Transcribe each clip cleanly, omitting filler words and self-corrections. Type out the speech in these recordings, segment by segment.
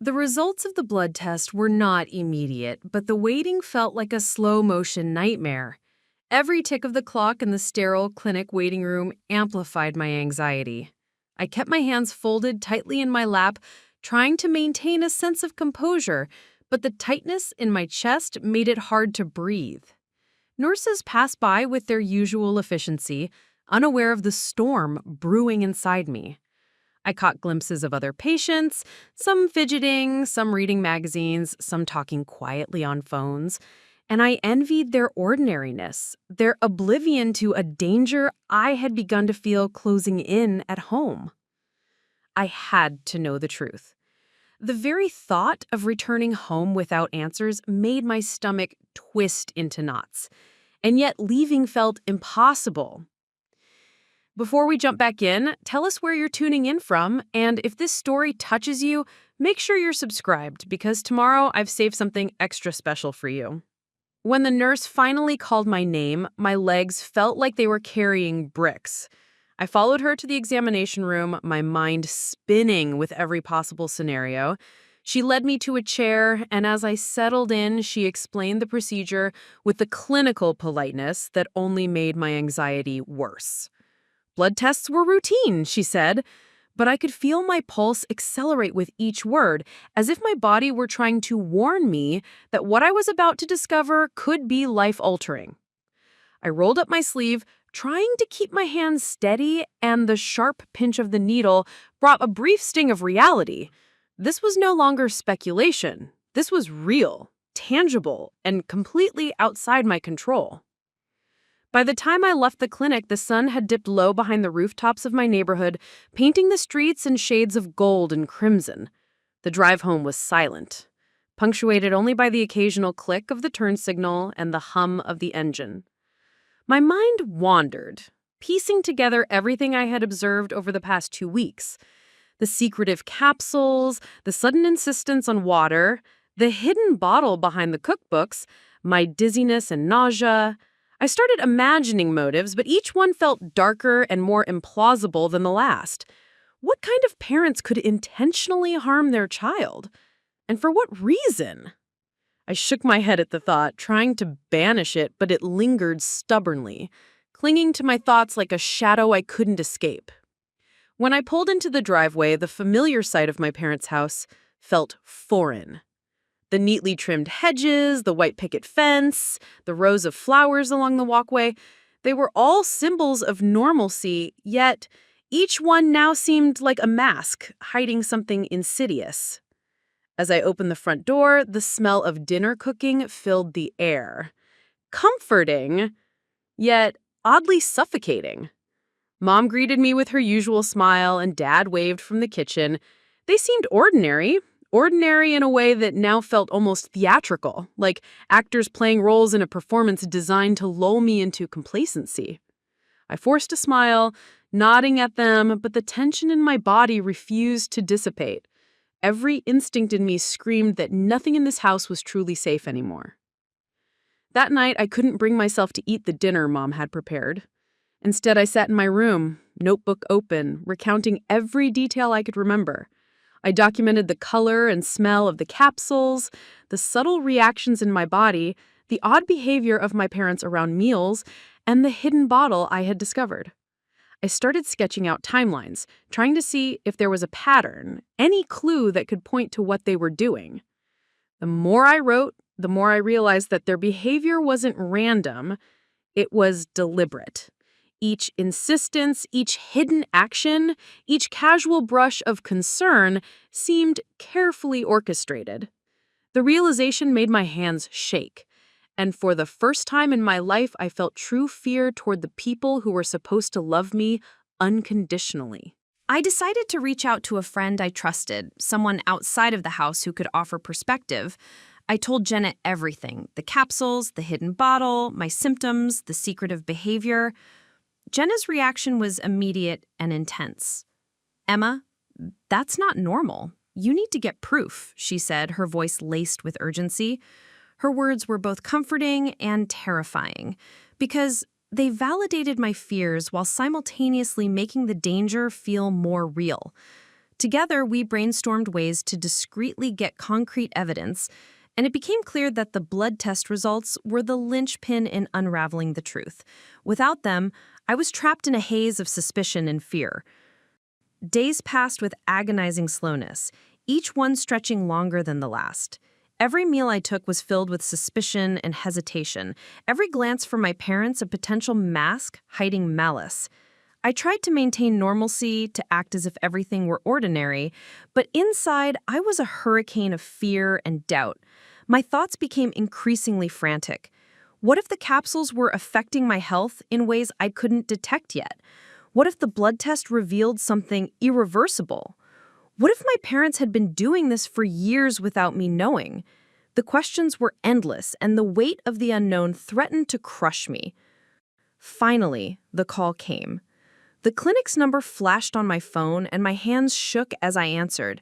The results of the blood test were not immediate, but the waiting felt like a slow-motion nightmare. Every tick of the clock in the sterile clinic waiting room amplified my anxiety. I kept my hands folded tightly in my lap, trying to maintain a sense of composure, but the tightness in my chest made it hard to breathe. Nurses passed by with their usual efficiency, unaware of the storm brewing inside me. I caught glimpses of other patients, some fidgeting, some reading magazines, some talking quietly on phones, and I envied their ordinariness, their oblivion to a danger I had begun to feel closing in at home. I had to know the truth. The very thought of returning home without answers made my stomach twist into knots, and yet leaving felt impossible. Before we jump back in, tell us where you're tuning in from, and if this story touches you, make sure you're subscribed, because tomorrow I've saved something extra special for you. When the nurse finally called my name, my legs felt like they were carrying bricks. I followed her to the examination room, my mind spinning with every possible scenario. She led me to a chair, and as I settled in, she explained the procedure with the clinical politeness that only made my anxiety worse. Blood tests were routine, she said, but I could feel my pulse accelerate with each word, as if my body were trying to warn me that what I was about to discover could be life-altering. I rolled up my sleeve, trying to keep my hands steady, and the sharp pinch of the needle brought a brief sting of reality. This was no longer speculation. This was real, tangible, and completely outside my control. By the time I left the clinic, the sun had dipped low behind the rooftops of my neighborhood, painting the streets in shades of gold and crimson. The drive home was silent, punctuated only by the occasional click of the turn signal and the hum of the engine. My mind wandered, piecing together everything I had observed over the past 2 weeks. The secretive capsules, the sudden insistence on water, the hidden bottle behind the cookbooks, my dizziness and nausea. I started imagining motives, but each one felt darker and more implausible than the last. What kind of parents could intentionally harm their child? And for what reason? I shook my head at the thought, trying to banish it, but it lingered stubbornly, clinging to my thoughts like a shadow I couldn't escape. When I pulled into the driveway, the familiar sight of my parents' house felt foreign. The neatly trimmed hedges, the white picket fence, the rows of flowers along the walkway, they were all symbols of normalcy, yet each one now seemed like a mask, hiding something insidious. As I opened the front door, the smell of dinner cooking filled the air. Comforting, yet oddly suffocating. Mom greeted me with her usual smile, and Dad waved from the kitchen. They seemed ordinary in a way that now felt almost theatrical, like actors playing roles in a performance designed to lull me into complacency. I forced a smile, nodding at them, but the tension in my body refused to dissipate. Every instinct in me screamed that nothing in this house was truly safe anymore. That night, I couldn't bring myself to eat the dinner Mom had prepared. Instead, I sat in my room, notebook open, recounting every detail I could remember. I documented the color and smell of the capsules, the subtle reactions in my body, the odd behavior of my parents around meals, and the hidden bottle I had discovered. I started sketching out timelines, trying to see if there was a pattern, any clue that could point to what they were doing. The more I wrote, the more I realized that their behavior wasn't random, it was deliberate. Each insistence, each hidden action, each casual brush of concern seemed carefully orchestrated. The realization made my hands shake, and for the first time in my life, I felt true fear toward the people who were supposed to love me unconditionally. I decided to reach out to a friend I trusted, someone outside of the house who could offer perspective. I told Jenna everything, the capsules, the hidden bottle, my symptoms, the secretive behavior. Jenna's reaction was immediate and intense. "Emma, that's not normal. You need to get proof," she said, her voice laced with urgency. Her words were both comforting and terrifying, because they validated my fears while simultaneously making the danger feel more real. Together, we brainstormed ways to discreetly get concrete evidence, and it became clear that the blood test results were the linchpin in unraveling the truth. Without them, I was trapped in a haze of suspicion and fear. Days passed with agonizing slowness, each one stretching longer than the last. Every meal I took was filled with suspicion and hesitation, every glance from my parents a potential mask hiding malice. I tried to maintain normalcy, to act as if everything were ordinary, but inside I was a hurricane of fear and doubt. My thoughts became increasingly frantic. What if the capsules were affecting my health in ways I couldn't detect yet? What if the blood test revealed something irreversible? What if my parents had been doing this for years without me knowing? The questions were endless, and the weight of the unknown threatened to crush me. Finally, the call came. The clinic's number flashed on my phone, and my hands shook as I answered.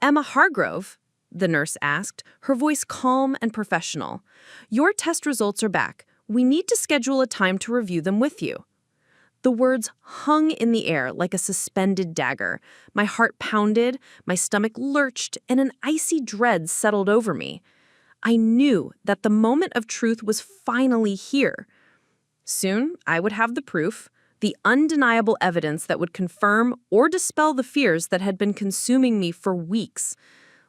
"Emma Hargrove?" the nurse asked, her voice calm and professional. "Your test results are back. We need to schedule a time to review them with you." The words hung in the air like a suspended dagger. My heart pounded, my stomach lurched, and an icy dread settled over me. I knew that the moment of truth was finally here. Soon, I would have the proof, the undeniable evidence that would confirm or dispel the fears that had been consuming me for weeks.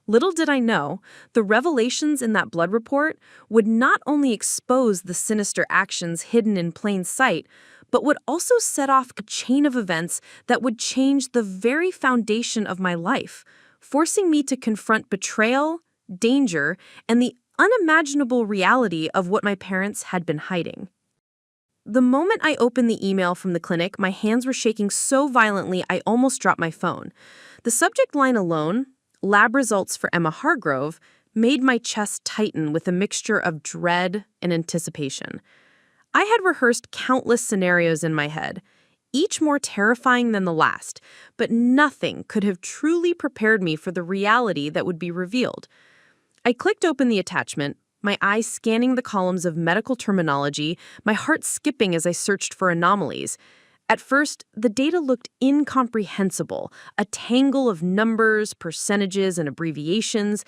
Little did I know, the revelations in that blood report would not only expose the sinister actions hidden in plain sight, but would also set off a chain of events that would change the very foundation of my life, forcing me to confront betrayal, danger, and the unimaginable reality of what my parents had been hiding. The moment I opened the email from the clinic, my hands were shaking so violently I almost dropped my phone. The subject line alone, lab results for Emma Hargrove, made my chest tighten with a mixture of dread and anticipation. I had rehearsed countless scenarios in my head, each more terrifying than the last, but nothing could have truly prepared me for the reality that would be revealed. I clicked open the attachment, my eyes scanning the columns of medical terminology, my heart skipping as I searched for anomalies. At first, the data looked incomprehensible, a tangle of numbers, percentages, and abbreviations.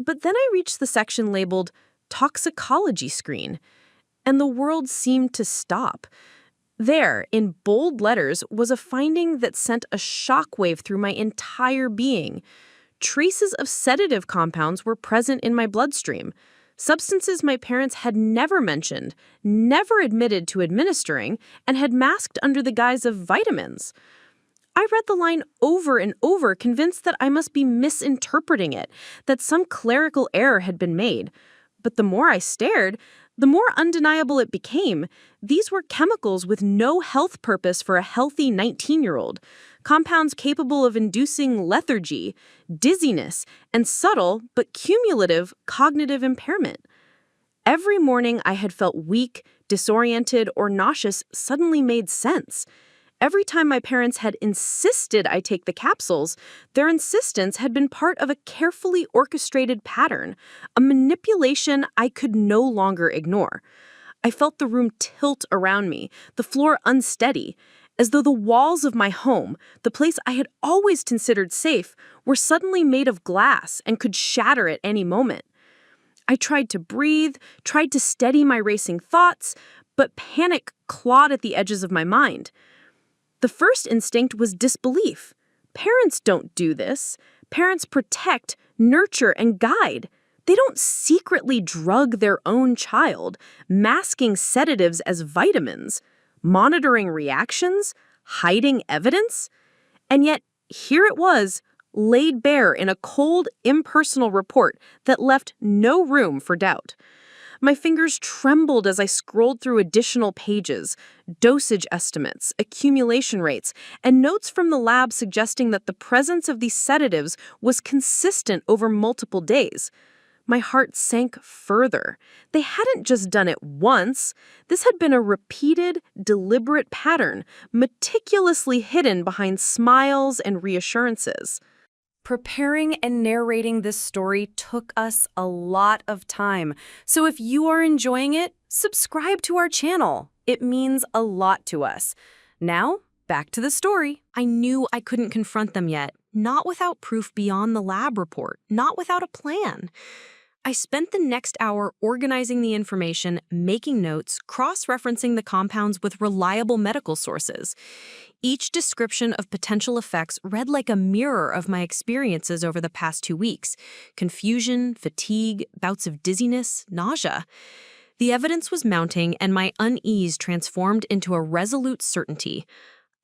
But then I reached the section labeled Toxicology Screen, and the world seemed to stop. There, in bold letters, was a finding that sent a shockwave through my entire being. Traces of sedative compounds were present in my bloodstream. Substances my parents had never mentioned, never admitted to administering, and had masked under the guise of vitamins. I read the line over and over, convinced that I must be misinterpreting it, that some clerical error had been made. But the more I stared, the more undeniable it became. These were chemicals with no health purpose for a healthy 19-year-old. Compounds capable of inducing lethargy, dizziness, and subtle but cumulative cognitive impairment. Every morning I had felt weak, disoriented, or nauseous suddenly made sense. Every time my parents had insisted I take the capsules, their insistence had been part of a carefully orchestrated pattern, a manipulation I could no longer ignore. I felt the room tilt around me, the floor unsteady, as though the walls of my home, the place I had always considered safe, were suddenly made of glass and could shatter at any moment. I tried to breathe, tried to steady my racing thoughts, but panic clawed at the edges of my mind. The first instinct was disbelief. Parents don't do this. Parents protect, nurture, and guide. They don't secretly drug their own child, masking sedatives as vitamins, monitoring reactions, hiding evidence. And yet, here it was, laid bare in a cold, impersonal report that left no room for doubt. My fingers trembled as I scrolled through additional pages, dosage estimates, accumulation rates, and notes from the lab suggesting that the presence of these sedatives was consistent over multiple days. My heart sank further. They hadn't just done it once. This had been a repeated, deliberate pattern, meticulously hidden behind smiles and reassurances. Preparing and narrating this story took us a lot of time, so if you are enjoying it, subscribe to our channel. It means a lot to us. Now, Back to the story. I knew I couldn't confront them yet, not without proof beyond the lab report, not without a plan. I spent the next hour organizing the information, making notes, cross-referencing the compounds with reliable medical sources. Each description of potential effects read like a mirror of my experiences over the past 2 weeks: confusion, fatigue, bouts of dizziness, nausea. The evidence was mounting, and my unease transformed into a resolute certainty.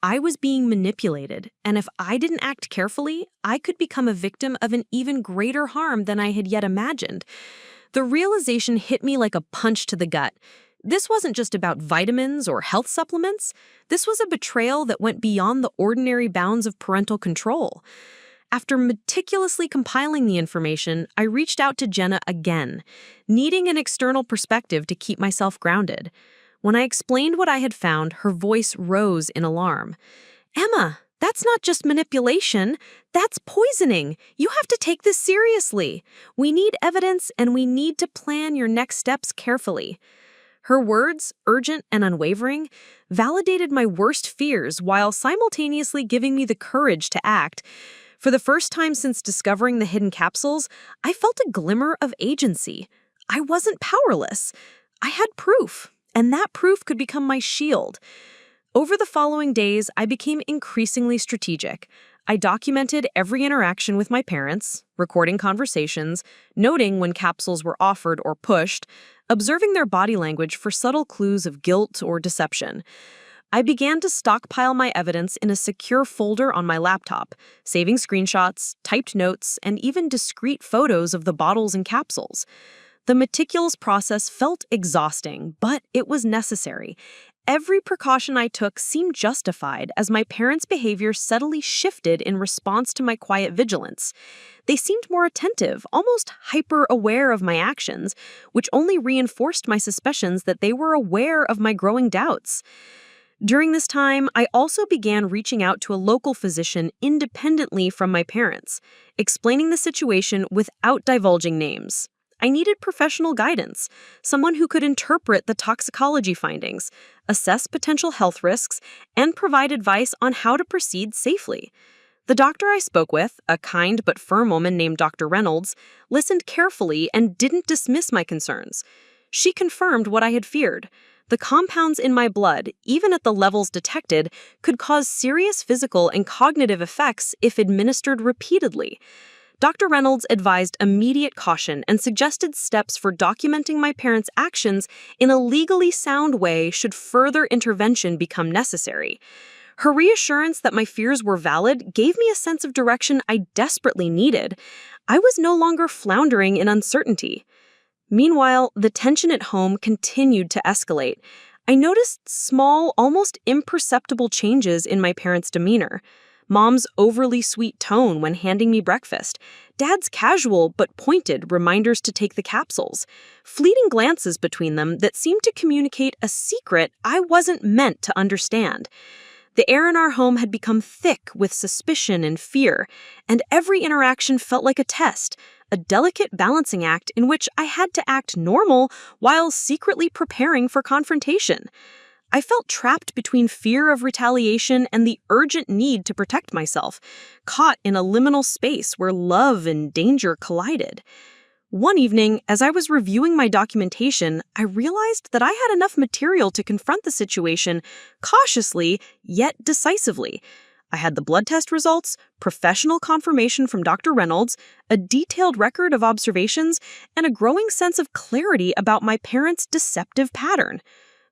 I was being manipulated, and if I didn't act carefully, I could become a victim of an even greater harm than I had yet imagined. The realization hit me like a punch to the gut. This wasn't just about vitamins or health supplements. This was a betrayal that went beyond the ordinary bounds of parental control. After meticulously compiling the information, I reached out to Jenna again, needing an external perspective to keep myself grounded. When I explained what I had found, her voice rose in alarm. "Emma, that's not just manipulation. That's poisoning. You have to take this seriously. We need evidence, and we need to plan your next steps carefully." Her words, urgent and unwavering, validated my worst fears while simultaneously giving me the courage to act. For the first time since discovering the hidden capsules, I felt a glimmer of agency. I wasn't powerless. I had proof. And that proof could become my shield. Over the following days, I became increasingly strategic. I documented every interaction with my parents, recording conversations, noting when capsules were offered or pushed, observing their body language for subtle clues of guilt or deception. I began to stockpile my evidence in a secure folder on my laptop, saving screenshots, typed notes, and even discrete photos of the bottles and capsules. The meticulous process felt exhausting, but it was necessary. Every precaution I took seemed justified as my parents' behavior subtly shifted in response to my quiet vigilance. They seemed more attentive, almost hyper-aware of my actions, which only reinforced my suspicions that they were aware of my growing doubts. During this time, I also began reaching out to a local physician independently from my parents, explaining the situation without divulging names. I needed professional guidance, someone who could interpret the toxicology findings, assess potential health risks, and provide advice on how to proceed safely. The doctor I spoke with, a kind but firm woman named Dr. Reynolds, listened carefully and didn't dismiss my concerns. She confirmed what I had feared. The compounds in my blood, even at the levels detected, could cause serious physical and cognitive effects if administered repeatedly. Dr. Reynolds advised immediate caution and suggested steps for documenting my parents' actions in a legally sound way should further intervention become necessary. Her reassurance that my fears were valid gave me a sense of direction I desperately needed. I was no longer floundering in uncertainty. Meanwhile, the tension at home continued to escalate. I noticed small, almost imperceptible changes in my parents' demeanor. Mom's overly sweet tone when handing me breakfast, Dad's casual but pointed reminders to take the capsules, fleeting glances between them that seemed to communicate a secret I wasn't meant to understand. The air in our home had become thick with suspicion and fear, and every interaction felt like a test, a delicate balancing act in which I had to act normal while secretly preparing for confrontation. I felt trapped between fear of retaliation and the urgent need to protect myself, caught in a liminal space where love and danger collided. One evening, as I was reviewing my documentation, I realized that I had enough material to confront the situation cautiously, yet decisively. I had the blood test results, professional confirmation from Dr. Reynolds, a detailed record of observations, and a growing sense of clarity about my parents' deceptive pattern.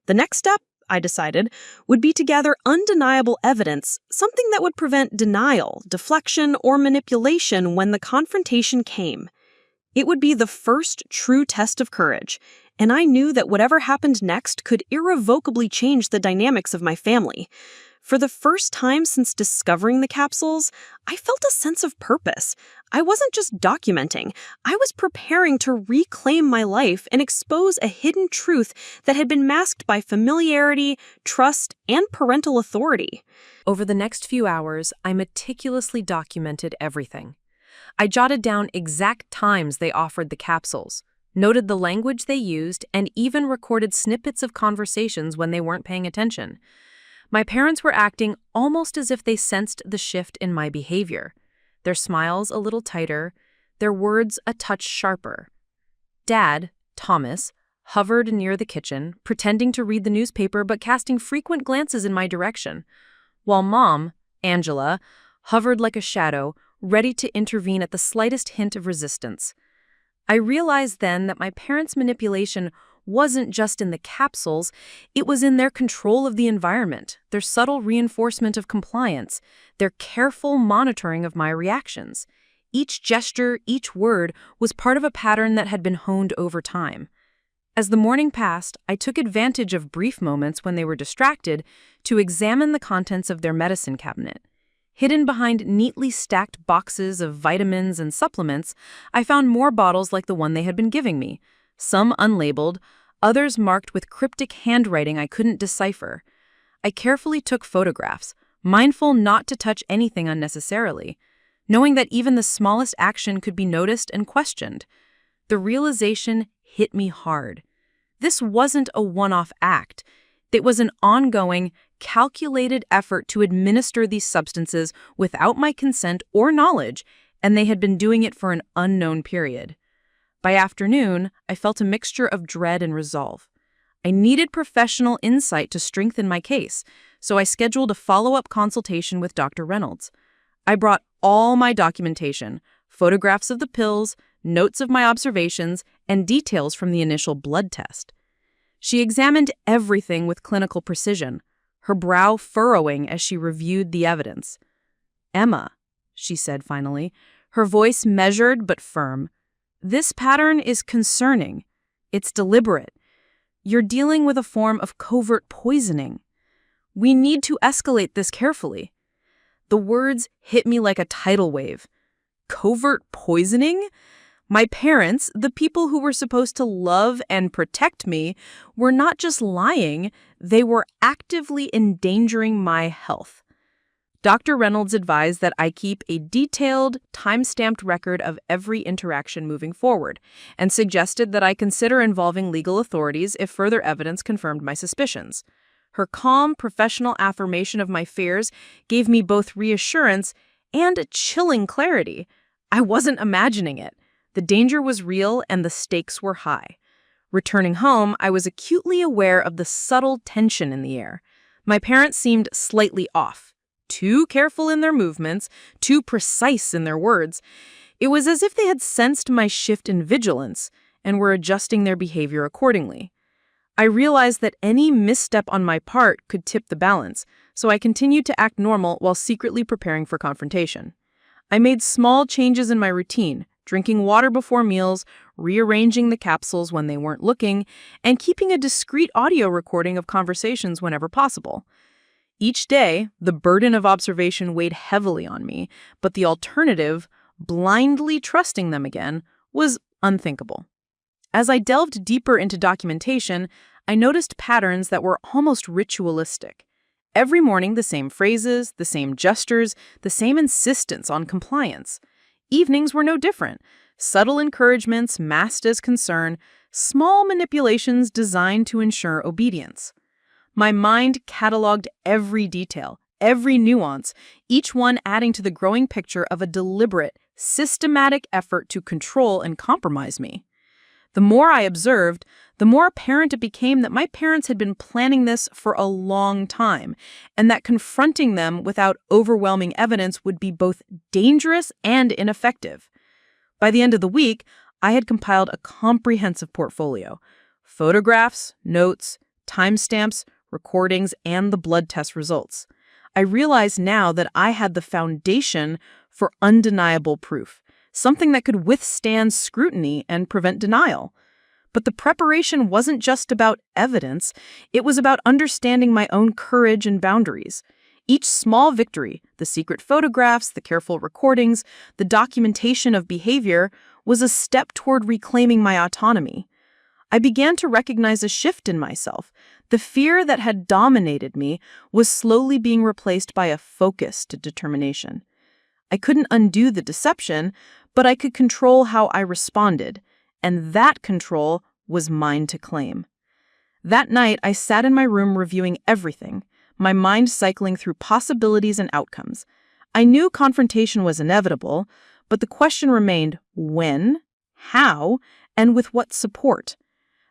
The next step, I decided, would be to gather undeniable evidence, something that would prevent denial, deflection, or manipulation when the confrontation came. It would be the first true test of courage, and I knew that whatever happened next could irrevocably change the dynamics of my family. For the first time since discovering the capsules, I felt a sense of purpose. I wasn't just documenting. I was preparing to reclaim my life and expose a hidden truth that had been masked by familiarity, trust, and parental authority. Over the next few hours, I meticulously documented everything. I jotted down exact times they offered the capsules, noted the language they used, and even recorded snippets of conversations when they weren't paying attention. My parents were acting almost as if they sensed the shift in my behavior. Their smiles a little tighter, their words a touch sharper. Dad, Thomas, hovered near the kitchen, pretending to read the newspaper but casting frequent glances in my direction, while Mom, Angela, hovered like a shadow, ready to intervene at the slightest hint of resistance. I realized then that my parents' manipulation wasn't just in the capsules, it was in their control of the environment, their subtle reinforcement of compliance, their careful monitoring of my reactions. Each gesture, each word, was part of a pattern that had been honed over time. As the morning passed, I took advantage of brief moments when they were distracted to examine the contents of their medicine cabinet. Hidden behind neatly stacked boxes of vitamins and supplements, I found more bottles like the one they had been giving me, some unlabeled, others marked with cryptic handwriting I couldn't decipher. I carefully took photographs, mindful not to touch anything unnecessarily, knowing that even the smallest action could be noticed and questioned. The realization hit me hard. This wasn't a one-off act. It was an ongoing, calculated effort to administer these substances without my consent or knowledge, and they had been doing it for an unknown period. By afternoon, I felt a mixture of dread and resolve. I needed professional insight to strengthen my case, so I scheduled a follow-up consultation with Dr. Reynolds. I brought all my documentation, photographs of the pills, notes of my observations, and details from the initial blood test. She examined everything with clinical precision, her brow furrowing as she reviewed the evidence. "Emma," she said finally, her voice measured but firm, "this pattern is concerning. It's deliberate. You're dealing with a form of covert poisoning. We need to escalate this carefully." The words hit me like a tidal wave. Covert poisoning? My parents, the people who were supposed to love and protect me, were not just lying, they were actively endangering my health. Dr. Reynolds advised that I keep a detailed, time-stamped record of every interaction moving forward, and suggested that I consider involving legal authorities if further evidence confirmed my suspicions. Her calm, professional affirmation of my fears gave me both reassurance and a chilling clarity. I wasn't imagining it. The danger was real and the stakes were high. Returning home, I was acutely aware of the subtle tension in the air. My parents seemed slightly off, too careful in their movements, too precise in their words. It was as if they had sensed my shift in vigilance and were adjusting their behavior accordingly. I realized that any misstep on my part could tip the balance, so I continued to act normal while secretly preparing for confrontation. I made small changes in my routine, drinking water before meals, rearranging the capsules when they weren't looking, and keeping a discreet audio recording of conversations whenever possible. Each day, the burden of observation weighed heavily on me, but the alternative, blindly trusting them again, was unthinkable. As I delved deeper into documentation, I noticed patterns that were almost ritualistic. Every morning, the same phrases, the same gestures, the same insistence on compliance. Evenings were no different. Subtle encouragements masked as concern, small manipulations designed to ensure obedience. My mind cataloged every detail, every nuance, each one adding to the growing picture of a deliberate, systematic effort to control and compromise me. The more I observed, the more apparent it became that my parents had been planning this for a long time, and that confronting them without overwhelming evidence would be both dangerous and ineffective. By the end of the week, I had compiled a comprehensive portfolio: photographs, notes, timestamps, recordings, and the blood test results. I realized now that I had the foundation for undeniable proof, something that could withstand scrutiny and prevent denial. But the preparation wasn't just about evidence, it was about understanding my own courage and boundaries. Each small victory, the secret photographs, the careful recordings, the documentation of behavior, was a step toward reclaiming my autonomy. I began to recognize a shift in myself. The fear that had dominated me was slowly being replaced by a focused determination. I couldn't undo the deception, but I could control how I responded, and that control was mine to claim. That night, I sat in my room reviewing everything: my mind cycling through possibilities and outcomes. I knew confrontation was inevitable, but the question remained when, how, and with what support.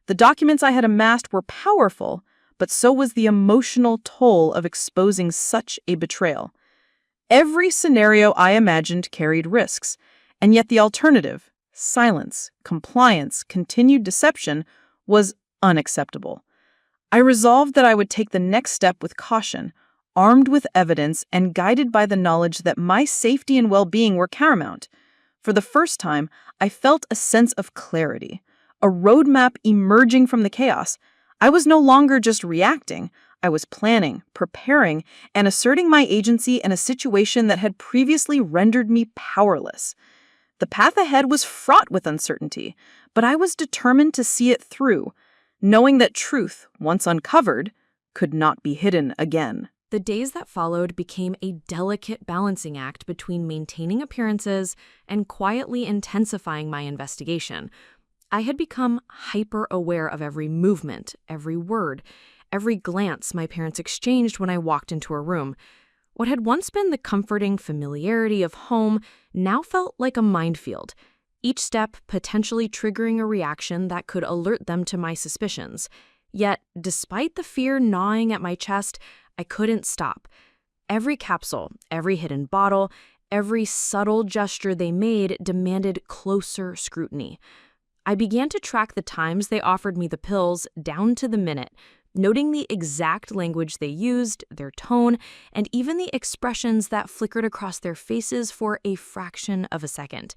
The documents I had amassed were powerful, but so was the emotional toll of exposing such a betrayal. Every scenario I imagined carried risks, and yet the alternative, silence, compliance, continued deception, was unacceptable. I resolved that I would take the next step with caution, armed with evidence and guided by the knowledge that my safety and well-being were paramount. For the first time, I felt a sense of clarity, a roadmap emerging from the chaos. I was no longer just reacting. I was planning, preparing, and asserting my agency in a situation that had previously rendered me powerless. The path ahead was fraught with uncertainty, but I was determined to see it through, knowing that truth, once uncovered, could not be hidden again. The days that followed became a delicate balancing act between maintaining appearances and quietly intensifying my investigation. I had become hyper-aware of every movement, every word, every glance my parents exchanged when I walked into a room. What had once been the comforting familiarity of home now felt like a minefield, each step potentially triggering a reaction that could alert them to my suspicions. Yet, despite the fear gnawing at my chest, I couldn't stop. Every capsule, every hidden bottle, every subtle gesture they made demanded closer scrutiny. I began to track the times they offered me the pills down to the minute, noting the exact language they used, their tone, and even the expressions that flickered across their faces for a fraction of a second.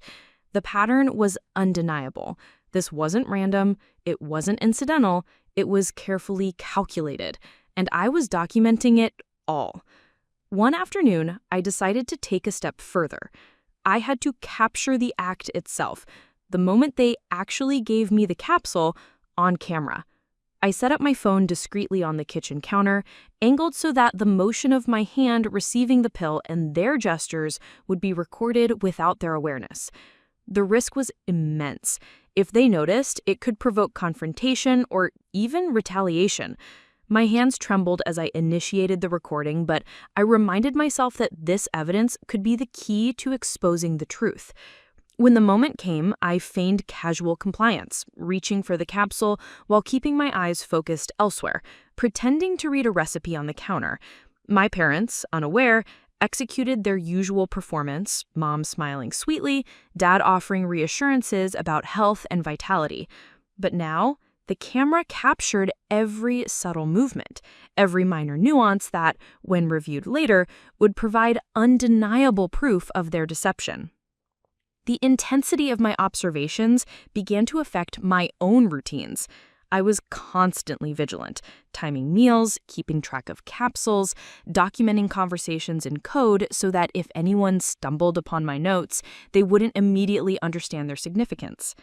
The pattern was undeniable. This wasn't random, it wasn't incidental, it was carefully calculated, and I was documenting it all. One afternoon, I decided to take a step further. I had to capture the act itself, the moment they actually gave me the capsule, on camera. I set up my phone discreetly on the kitchen counter, angled so that the motion of my hand receiving the pill and their gestures would be recorded without their awareness. The risk was immense. If they noticed, it could provoke confrontation or even retaliation. My hands trembled as I initiated the recording, but I reminded myself that this evidence could be the key to exposing the truth. When the moment came, I feigned casual compliance, reaching for the capsule while keeping my eyes focused elsewhere, pretending to read a recipe on the counter. My parents, unaware, executed their usual performance, Mom smiling sweetly, Dad offering reassurances about health and vitality. But now, the camera captured every subtle movement, every minor nuance that, when reviewed later, would provide undeniable proof of their deception. The intensity of my observations began to affect my own routines. I was constantly vigilant, timing meals, keeping track of capsules, documenting conversations in code so that if anyone stumbled upon my notes, they wouldn't immediately understand their significance.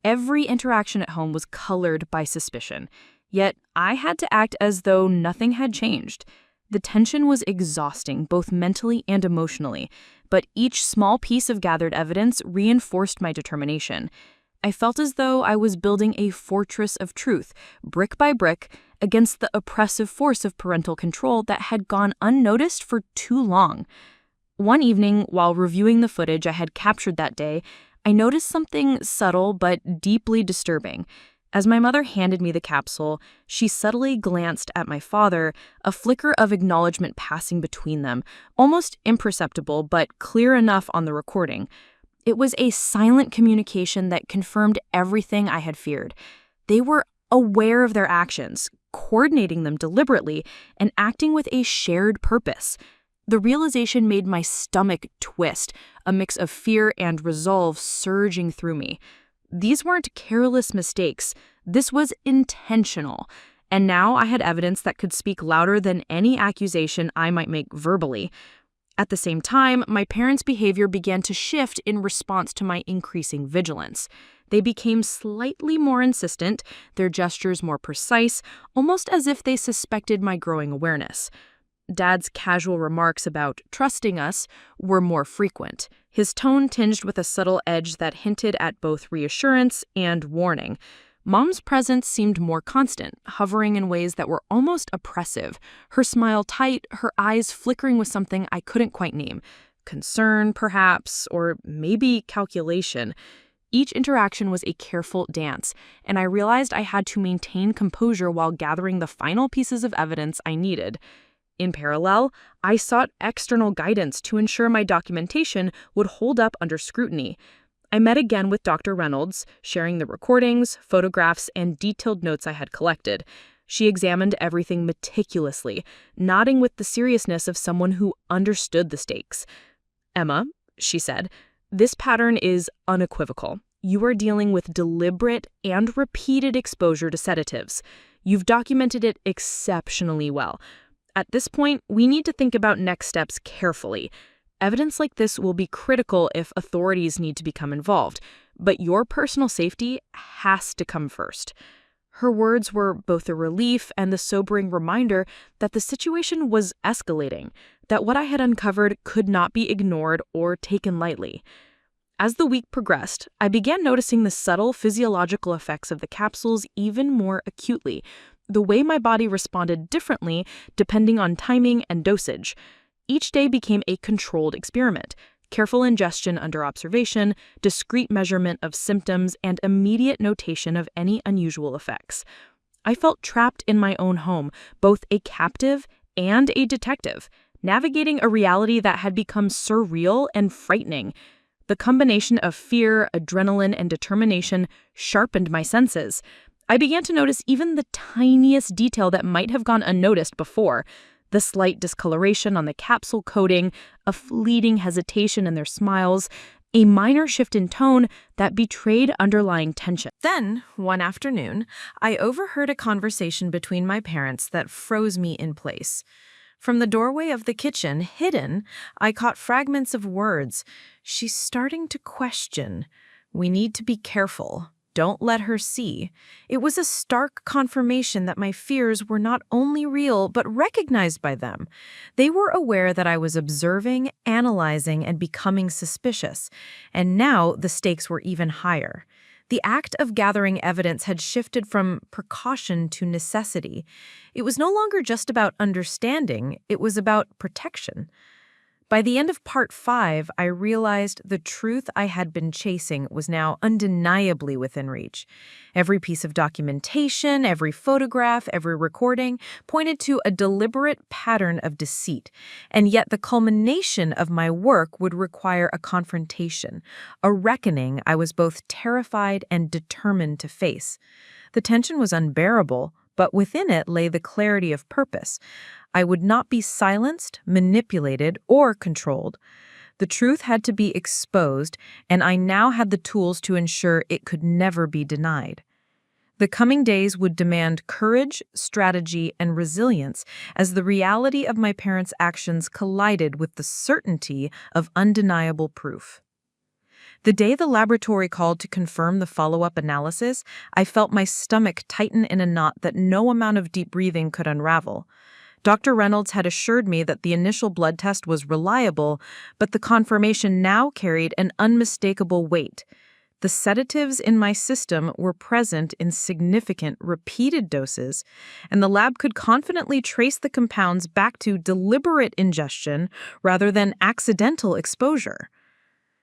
Every interaction at home was colored by suspicion, yet I had to act as though nothing had changed. The tension was exhausting, both mentally and emotionally, but each small piece of gathered evidence reinforced my determination. I felt as though I was building a fortress of truth, brick by brick, against the oppressive force of parental control that had gone unnoticed for too long. One evening, while reviewing the footage I had captured that day, I noticed something subtle but deeply disturbing. As my mother handed me the capsule, she subtly glanced at my father, a flicker of acknowledgement passing between them, almost imperceptible but clear enough on the recording. It was a silent communication that confirmed everything I had feared. They were aware of their actions, coordinating them deliberately, and acting with a shared purpose. The realization made my stomach twist, a mix of fear and resolve surging through me. These weren't careless mistakes. This was intentional. And now I had evidence that could speak louder than any accusation I might make verbally. At the same time, my parents' behavior began to shift in response to my increasing vigilance. They became slightly more insistent, their gestures more precise, almost as if they suspected my growing awareness. Dad's casual remarks about trusting us were more frequent, his tone tinged with a subtle edge that hinted at both reassurance and warning. Mom's presence seemed more constant, hovering in ways that were almost oppressive, her smile tight, her eyes flickering with something I couldn't quite name. Concern, perhaps, or maybe calculation. Each interaction was a careful dance, and I realized I had to maintain composure while gathering the final pieces of evidence I needed. In parallel, I sought external guidance to ensure my documentation would hold up under scrutiny. I met again with Dr. Reynolds, sharing the recordings, photographs, and detailed notes I had collected. She examined everything meticulously, nodding with the seriousness of someone who understood the stakes. "Emma," she said, "this pattern is unequivocal. You are dealing with deliberate and repeated exposure to sedatives. You've documented it exceptionally well. At this point, we need to think about next steps carefully. Evidence like this will be critical if authorities need to become involved, but your personal safety has to come first." Her words were both a relief and the sobering reminder that the situation was escalating, that what I had uncovered could not be ignored or taken lightly. As the week progressed, I began noticing the subtle physiological effects of the capsules even more acutely, the way my body responded differently depending on timing and dosage. Each day became a controlled experiment. Careful ingestion under observation, discrete measurement of symptoms, and immediate notation of any unusual effects. I felt trapped in my own home, both a captive and a detective, navigating a reality that had become surreal and frightening. The combination of fear, adrenaline, and determination sharpened my senses. I began to notice even the tiniest detail that might have gone unnoticed before. The slight discoloration on the capsule coating, a fleeting hesitation in their smiles, a minor shift in tone that betrayed underlying tension. Then, one afternoon, I overheard a conversation between my parents that froze me in place. From the doorway of the kitchen, hidden, I caught fragments of words. "She's starting to question. We need to be careful. Don't let her see." It was a stark confirmation that my fears were not only real, but recognized by them. They were aware that I was observing, analyzing, and becoming suspicious. And now the stakes were even higher. The act of gathering evidence had shifted from precaution to necessity. It was no longer just about understanding, it was about protection. By the end of Part 5, I realized the truth I had been chasing was now undeniably within reach. Every piece of documentation, every photograph, every recording pointed to a deliberate pattern of deceit, and yet the culmination of my work would require a confrontation, a reckoning I was both terrified and determined to face. The tension was unbearable, but within it lay the clarity of purpose. I would not be silenced, manipulated, or controlled. The truth had to be exposed, and I now had the tools to ensure it could never be denied. The coming days would demand courage, strategy, and resilience as the reality of my parents' actions collided with the certainty of undeniable proof. The day the laboratory called to confirm the follow-up analysis, I felt my stomach tighten in a knot that no amount of deep breathing could unravel. Dr. Reynolds had assured me that the initial blood test was reliable, but the confirmation now carried an unmistakable weight. The sedatives in my system were present in significant, repeated doses, and the lab could confidently trace the compounds back to deliberate ingestion rather than accidental exposure.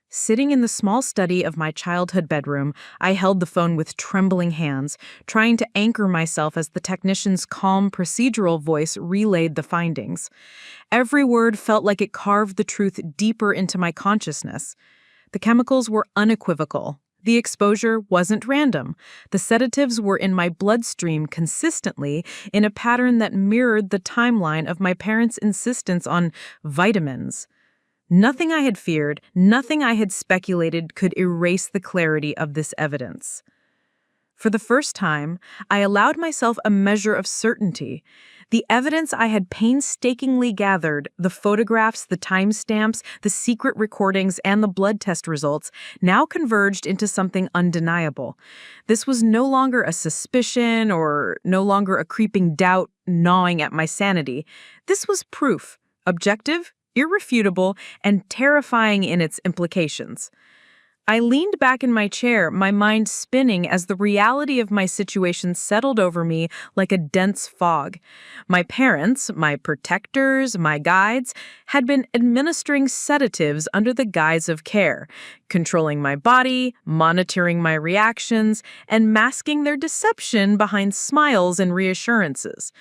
Sitting in the small study of my childhood bedroom, I held the phone with trembling hands, trying to anchor myself as the technician's calm, procedural voice relayed the findings. Every word felt like it carved the truth deeper into my consciousness. The chemicals were unequivocal. The exposure wasn't random. The sedatives were in my bloodstream consistently in a pattern that mirrored the timeline of my parents' insistence on vitamins. Nothing I had feared, nothing I had speculated could erase the clarity of this evidence. For the first time, I allowed myself a measure of certainty. The evidence I had painstakingly gathered, the photographs, the timestamps, the secret recordings, and the blood test results, now converged into something undeniable. This was no longer a suspicion or no longer a creeping doubt gnawing at my sanity. This was proof, objective, irrefutable, and terrifying in its implications. I leaned back in my chair, my mind spinning as the reality of my situation settled over me like a dense fog. My parents, my protectors, my guides, had been administering sedatives under the guise of care, controlling my body, monitoring my reactions, and masking their deception behind smiles and reassurances.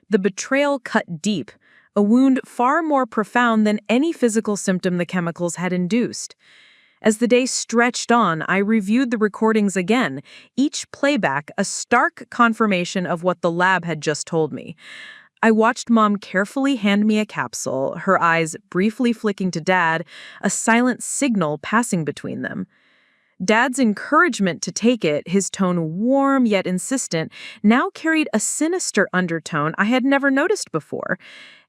The betrayal cut deep, a wound far more profound than any physical symptom the chemicals had induced. As the day stretched on, I reviewed the recordings again, each playback a stark confirmation of what the lab had just told me. I watched Mom carefully hand me a capsule, her eyes briefly flicking to Dad, a silent signal passing between them. Dad's encouragement to take it, his tone warm yet insistent, now carried a sinister undertone I had never noticed before.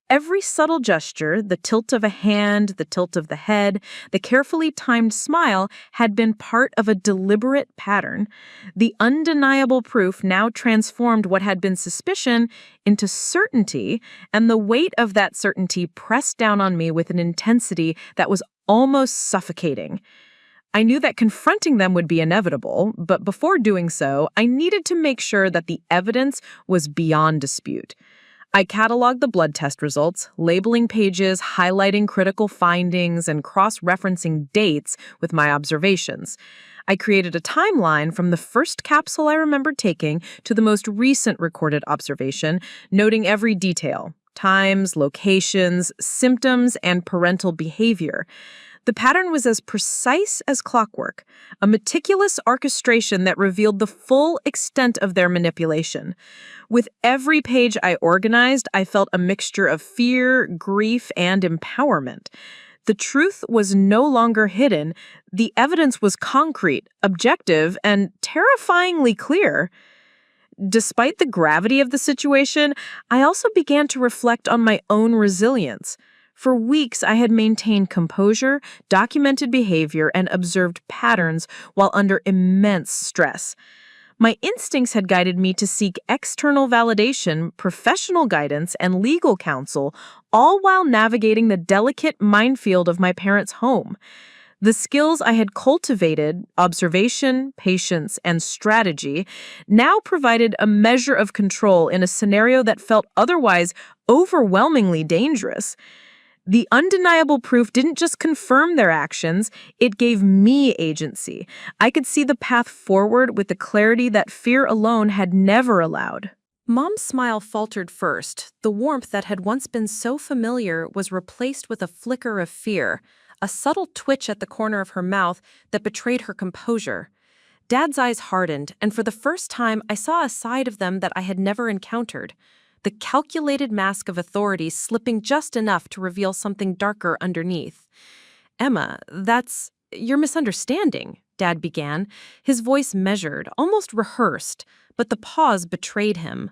Every subtle gesture, the tilt of a hand, the tilt of the head, the carefully timed smile, had been part of a deliberate pattern. The undeniable proof now transformed what had been suspicion into certainty, and the weight of that certainty pressed down on me with an intensity that was almost suffocating. I knew that confronting them would be inevitable, but before doing so, I needed to make sure that the evidence was beyond dispute. I cataloged the blood test results, labeling pages, highlighting critical findings, and cross-referencing dates with my observations. I created a timeline from the first capsule I remembered taking to the most recent recorded observation, noting every detail: times, locations, symptoms, and parental behavior. The pattern was as precise as clockwork, a meticulous orchestration that revealed the full extent of their manipulation. With every page I organized, I felt a mixture of fear, grief, and empowerment. The truth was no longer hidden. The evidence was concrete, objective, and terrifyingly clear. Despite the gravity of the situation, I also began to reflect on my own resilience. For weeks, I had maintained composure, documented behavior, and observed patterns while under immense stress. My instincts had guided me to seek external validation, professional guidance, and legal counsel, all while navigating the delicate minefield of my parents' home. The skills I had cultivated, observation, patience, and strategy, now provided a measure of control in a scenario that felt otherwise overwhelmingly dangerous. The undeniable proof didn't just confirm their actions, it gave me agency. I could see the path forward with the clarity that fear alone had never allowed. Mom's smile faltered first. The warmth that had once been so familiar was replaced with a flicker of fear, a subtle twitch at the corner of her mouth that betrayed her composure. Dad's eyes hardened, and for the first time I saw a side of them that I had never encountered. The calculated mask of authority slipping just enough to reveal something darker underneath. "Emma, you're misunderstanding," Dad began, his voice measured, almost rehearsed, but the pause betrayed him.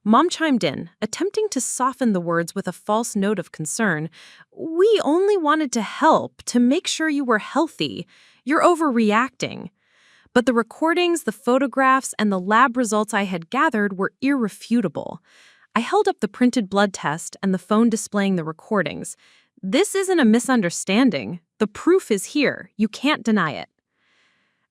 Mom chimed in, attempting to soften the words with a false note of concern. "We only wanted to help, to make sure you were healthy. You're overreacting." But the recordings, the photographs, and the lab results I had gathered were irrefutable. I held up the printed blood test and the phone displaying the recordings. "This isn't a misunderstanding. The proof is here. You can't deny it."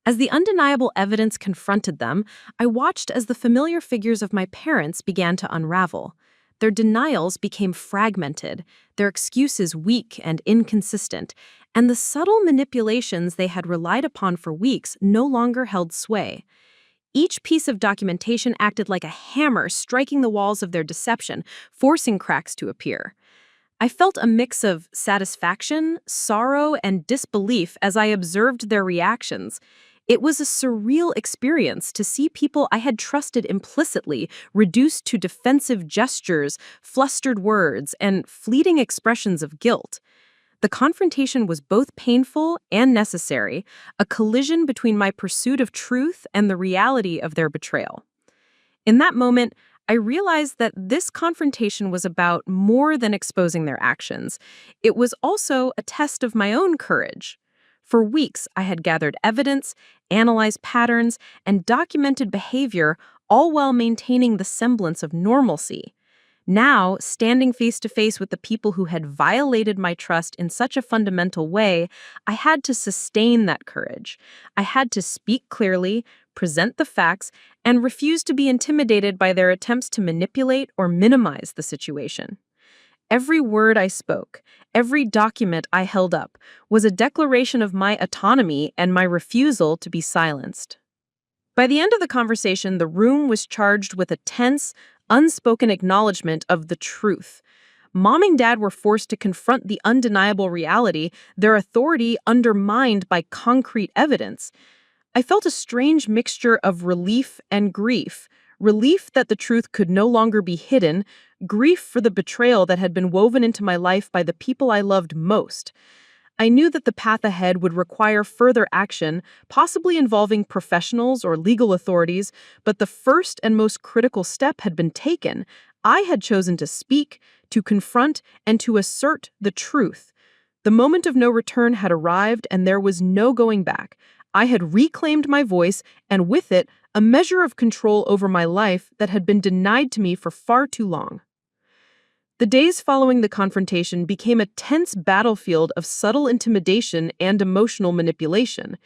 As the undeniable evidence confronted them, I watched as the familiar figures of my parents began to unravel. Their denials became fragmented, their excuses weak and inconsistent, and the subtle manipulations they had relied upon for weeks no longer held sway. Each piece of documentation acted like a hammer striking the walls of their deception, forcing cracks to appear. I felt a mix of satisfaction, sorrow, and disbelief as I observed their reactions. It was a surreal experience to see people I had trusted implicitly reduced to defensive gestures, flustered words, and fleeting expressions of guilt. The confrontation was both painful and necessary, a collision between my pursuit of truth and the reality of their betrayal. In that moment, I realized that this confrontation was about more than exposing their actions. It was also a test of my own courage. For weeks, I had gathered evidence, analyzed patterns, and documented behavior, all while maintaining the semblance of normalcy. Now, standing face to face with the people who had violated my trust in such a fundamental way, I had to sustain that courage. I had to speak clearly, present the facts, and refuse to be intimidated by their attempts to manipulate or minimize the situation. Every word I spoke, every document I held up, was a declaration of my autonomy and my refusal to be silenced. By the end of the conversation, the room was charged with a tense, unspoken acknowledgement of the truth. Mom and Dad were forced to confront the undeniable reality, their authority undermined by concrete evidence. I felt a strange mixture of relief and grief. Relief that the truth could no longer be hidden, grief for the betrayal that had been woven into my life by the people I loved most. I knew that the path ahead would require further action, possibly involving professionals or legal authorities, but the first and most critical step had been taken. I had chosen to speak, to confront, and to assert the truth. The moment of no return had arrived, and there was no going back. I had reclaimed my voice, and with it, a measure of control over my life that had been denied to me for far too long. The days following the confrontation became a tense battlefield of subtle intimidation and emotional manipulation.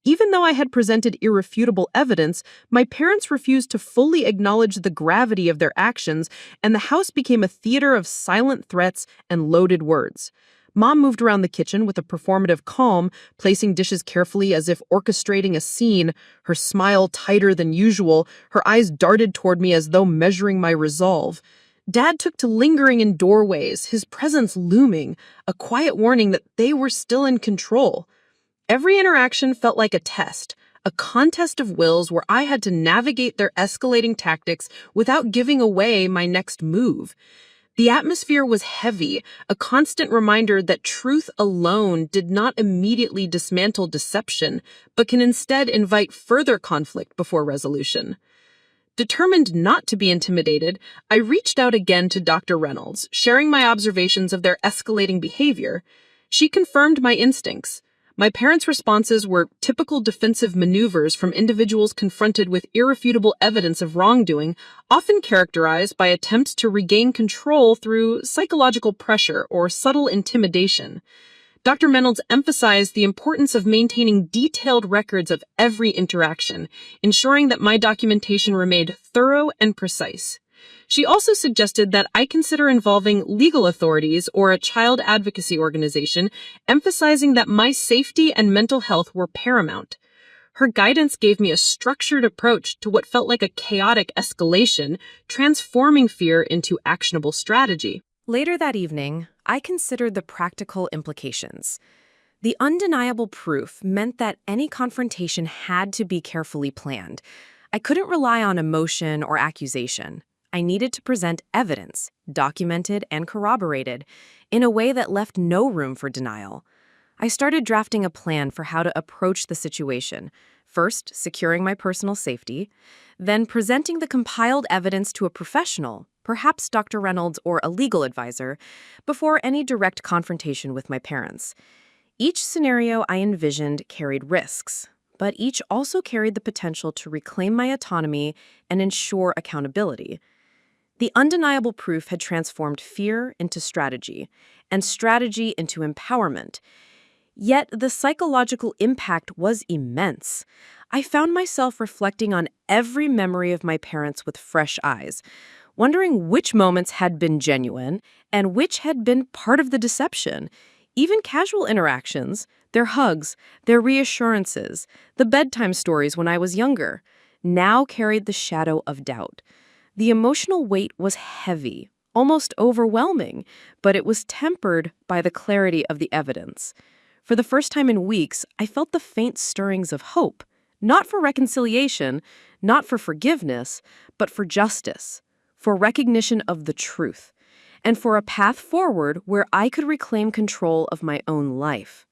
Even though I had presented irrefutable evidence, my parents refused to fully acknowledge the gravity of their actions, and the house became a theater of silent threats and loaded words. Mom moved around the kitchen with a performative calm, placing dishes carefully as if orchestrating a scene, her smile tighter than usual, her eyes darted toward me as though measuring my resolve. Dad took to lingering in doorways, his presence looming, a quiet warning that they were still in control. Every interaction felt like a test, a contest of wills where I had to navigate their escalating tactics without giving away my next move. The atmosphere was heavy, a constant reminder that truth alone did not immediately dismantle deception, but can instead invite further conflict before resolution. Determined not to be intimidated, I reached out again to Dr. Reynolds, sharing my observations of their escalating behavior. She confirmed my instincts. My parents' responses were typical defensive maneuvers from individuals confronted with irrefutable evidence of wrongdoing, often characterized by attempts to regain control through psychological pressure or subtle intimidation. Dr. Reynolds emphasized the importance of maintaining detailed records of every interaction, ensuring that my documentation remained thorough and precise. She also suggested that I consider involving legal authorities or a child advocacy organization, emphasizing that my safety and mental health were paramount. Her guidance gave me a structured approach to what felt like a chaotic escalation, transforming fear into actionable strategy. Later that evening, I considered the practical implications. The undeniable proof meant that any confrontation had to be carefully planned. I couldn't rely on emotion or accusation. I needed to present evidence, documented and corroborated, in a way that left no room for denial. I started drafting a plan for how to approach the situation, first securing my personal safety, then presenting the compiled evidence to a professional, perhaps Dr. Reynolds or a legal advisor, before any direct confrontation with my parents. Each scenario I envisioned carried risks, but each also carried the potential to reclaim my autonomy and ensure accountability. The undeniable proof had transformed fear into strategy, and strategy into empowerment. Yet the psychological impact was immense. I found myself reflecting on every memory of my parents with fresh eyes, wondering which moments had been genuine and which had been part of the deception. Even casual interactions, their hugs, their reassurances, the bedtime stories when I was younger, now carried the shadow of doubt. The emotional weight was heavy, almost overwhelming, but it was tempered by the clarity of the evidence. For the first time in weeks, I felt the faint stirrings of hope, not for reconciliation, not for forgiveness, but for justice, for recognition of the truth, and for a path forward where I could reclaim control of my own life.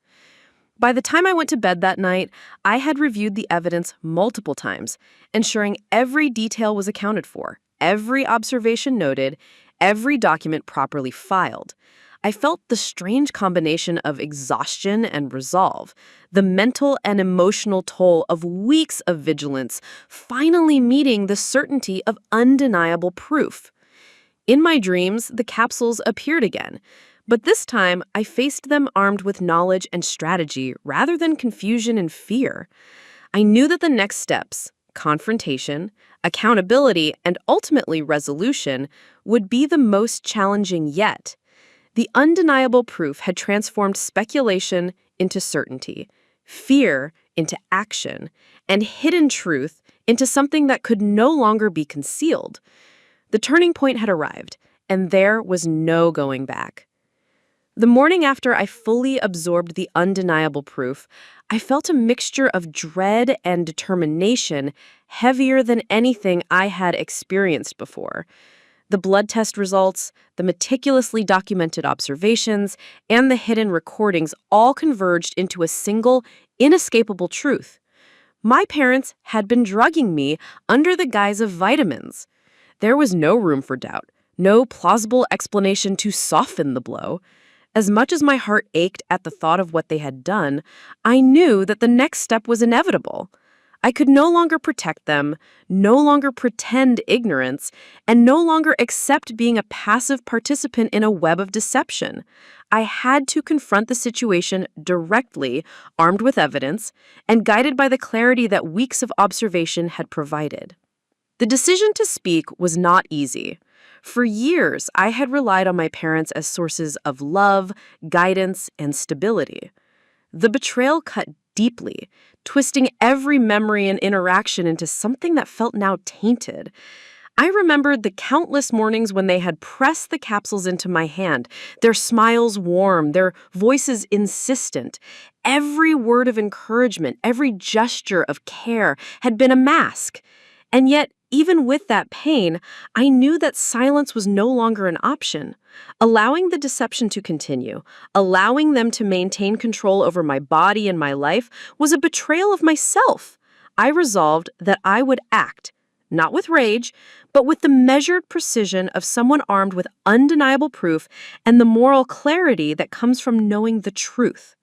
By the time I went to bed that night, I had reviewed the evidence multiple times, ensuring every detail was accounted for, every observation noted, every document properly filed. I felt the strange combination of exhaustion and resolve, the mental and emotional toll of weeks of vigilance, finally meeting the certainty of undeniable proof. In my dreams, the capsules appeared again, but this time I faced them armed with knowledge and strategy rather than confusion and fear. I knew that the next steps, confrontation, accountability, and ultimately resolution, would be the most challenging yet. The undeniable proof had transformed speculation into certainty, fear into action, and hidden truth into something that could no longer be concealed. The turning point had arrived, and there was no going back. The morning after I fully absorbed the undeniable proof, I felt a mixture of dread and determination heavier than anything I had experienced before. The blood test results, the meticulously documented observations, and the hidden recordings all converged into a single, inescapable truth. My parents had been drugging me under the guise of vitamins. There was no room for doubt, no plausible explanation to soften the blow. As much as my heart ached at the thought of what they had done, I knew that the next step was inevitable. I could no longer protect them, no longer pretend ignorance, and no longer accept being a passive participant in a web of deception. I had to confront the situation directly, armed with evidence, and guided by the clarity that weeks of observation had provided. The decision to speak was not easy. For years, I had relied on my parents as sources of love, guidance, and stability. The betrayal cut deeply, twisting every memory and interaction into something that felt now tainted. I remembered the countless mornings when they had pressed the capsules into my hand, their smiles warm, their voices insistent. Every word of encouragement, every gesture of care had been a mask. And yet, even with that pain, I knew that silence was no longer an option. Allowing the deception to continue, allowing them to maintain control over my body and my life, was a betrayal of myself. I resolved that I would act, not with rage, but with the measured precision of someone armed with undeniable proof and the moral clarity that comes from knowing the truth.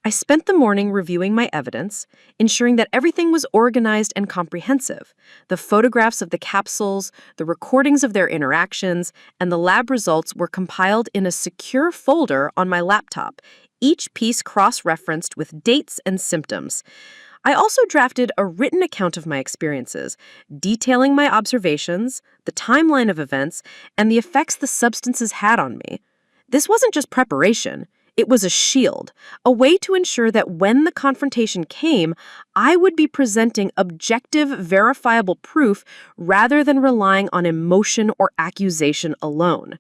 I spent the morning reviewing my evidence, ensuring that everything was organized and comprehensive. The photographs of the capsules, the recordings of their interactions, and the lab results were compiled in a secure folder on my laptop, each piece cross-referenced with dates and symptoms. I also drafted a written account of my experiences, detailing my observations, the timeline of events, and the effects the substances had on me. This wasn't just preparation. It was a shield, a way to ensure that when the confrontation came, I would be presenting objective, verifiable proof rather than relying on emotion or accusation alone.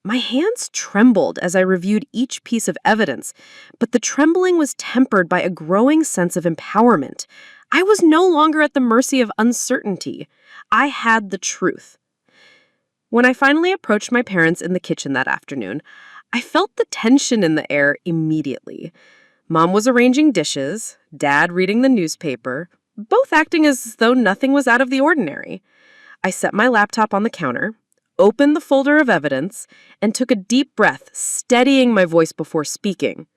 My hands trembled as I reviewed each piece of evidence, but the trembling was tempered by a growing sense of empowerment. I was no longer at the mercy of uncertainty. I had the truth. When I finally approached my parents in the kitchen that afternoon, I felt the tension in the air immediately. Mom was arranging dishes, Dad reading the newspaper, both acting as though nothing was out of the ordinary. I set my laptop on the counter, opened the folder of evidence, and took a deep breath, steadying my voice before speaking.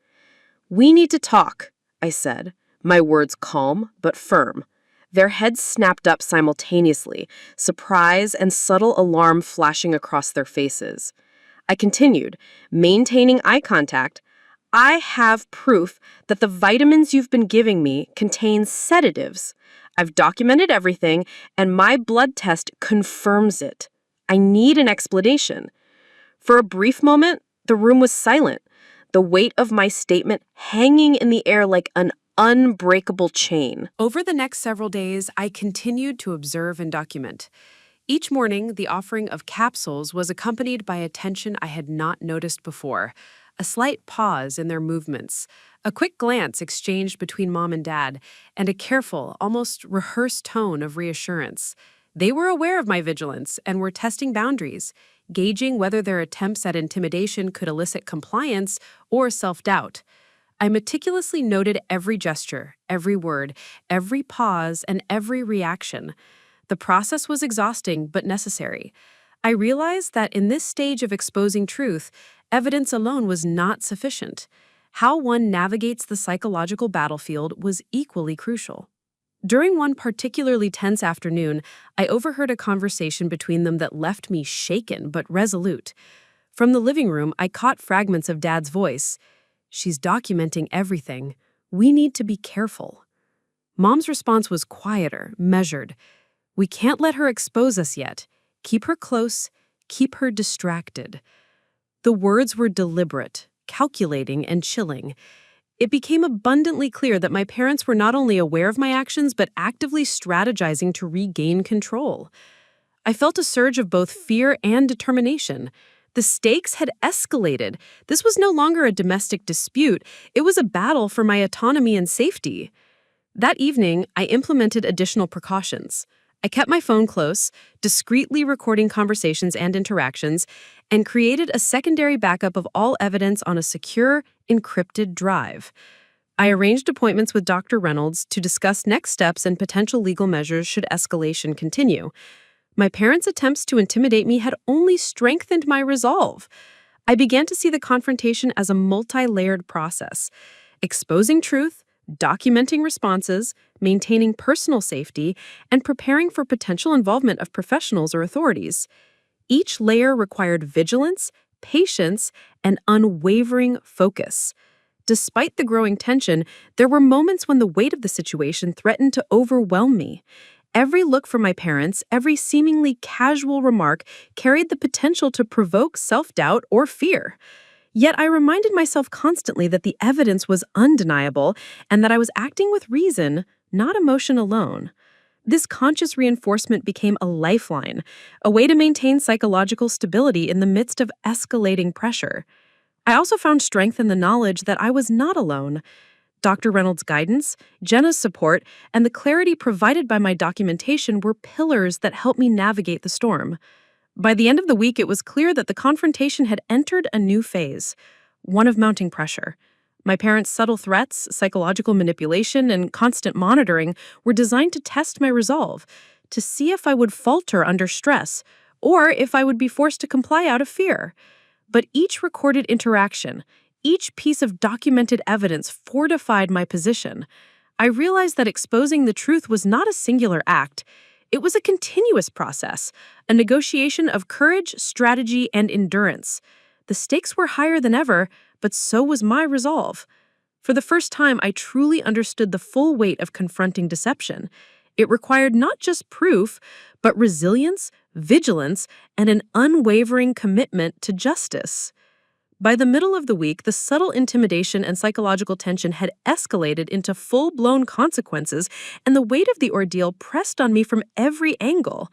"We need to talk," I said, my words calm but firm. Their heads snapped up simultaneously, surprise and subtle alarm flashing across their faces. I continued, maintaining eye contact. "I have proof that the vitamins you've been giving me contain sedatives. I've documented everything, and my blood test confirms it. I need an explanation." For a brief moment, the room was silent, the weight of my statement hanging in the air like an unbreakable chain. Over the next several days, I continued to observe and document. Each morning, the offering of capsules was accompanied by a tension I had not noticed before, a slight pause in their movements, a quick glance exchanged between Mom and Dad, and a careful, almost rehearsed tone of reassurance. They were aware of my vigilance and were testing boundaries, gauging whether their attempts at intimidation could elicit compliance or self-doubt. I meticulously noted every gesture, every word, every pause, and every reaction. The process was exhausting but necessary. I realized that in this stage of exposing truth, evidence alone was not sufficient. How one navigates the psychological battlefield was equally crucial. During one particularly tense afternoon, I overheard a conversation between them that left me shaken but resolute. From the living room, I caught fragments of Dad's voice. "She's documenting everything. We need to be careful." Mom's response was quieter, measured. "We can't let her expose us yet. Keep her close, keep her distracted." The words were deliberate, calculating, and chilling. It became abundantly clear that my parents were not only aware of my actions, but actively strategizing to regain control. I felt a surge of both fear and determination. The stakes had escalated. This was no longer a domestic dispute. It was a battle for my autonomy and safety. That evening, I implemented additional precautions. I kept my phone close, discreetly recording conversations and interactions, and created a secondary backup of all evidence on a secure, encrypted drive. I arranged appointments with Dr. Reynolds to discuss next steps and potential legal measures should escalation continue. My parents' attempts to intimidate me had only strengthened my resolve. I began to see the confrontation as a multi-layered process, exposing truth, documenting responses, maintaining personal safety, and preparing for potential involvement of professionals or authorities. Each layer required vigilance, patience, and unwavering focus. Despite the growing tension, there were moments when the weight of the situation threatened to overwhelm me. Every look from my parents, every seemingly casual remark carried the potential to provoke self-doubt or fear. Yet I reminded myself constantly that the evidence was undeniable and that I was acting with reason, not emotion alone. This conscious reinforcement became a lifeline, a way to maintain psychological stability in the midst of escalating pressure. I also found strength in the knowledge that I was not alone. Dr. Reynolds' guidance, Jenna's support, and the clarity provided by my documentation were pillars that helped me navigate the storm. By the end of the week, it was clear that the confrontation had entered a new phase, one of mounting pressure. My parents' subtle threats, psychological manipulation, and constant monitoring were designed to test my resolve, to see if I would falter under stress, or if I would be forced to comply out of fear. But each recorded interaction, each piece of documented evidence fortified my position. I realized that exposing the truth was not a singular act. It was a continuous process, a negotiation of courage, strategy, and endurance. The stakes were higher than ever, but so was my resolve. For the first time, I truly understood the full weight of confronting deception. It required not just proof, but resilience, vigilance, and an unwavering commitment to justice. By the middle of the week, the subtle intimidation and psychological tension had escalated into full-blown consequences, and the weight of the ordeal pressed on me from every angle.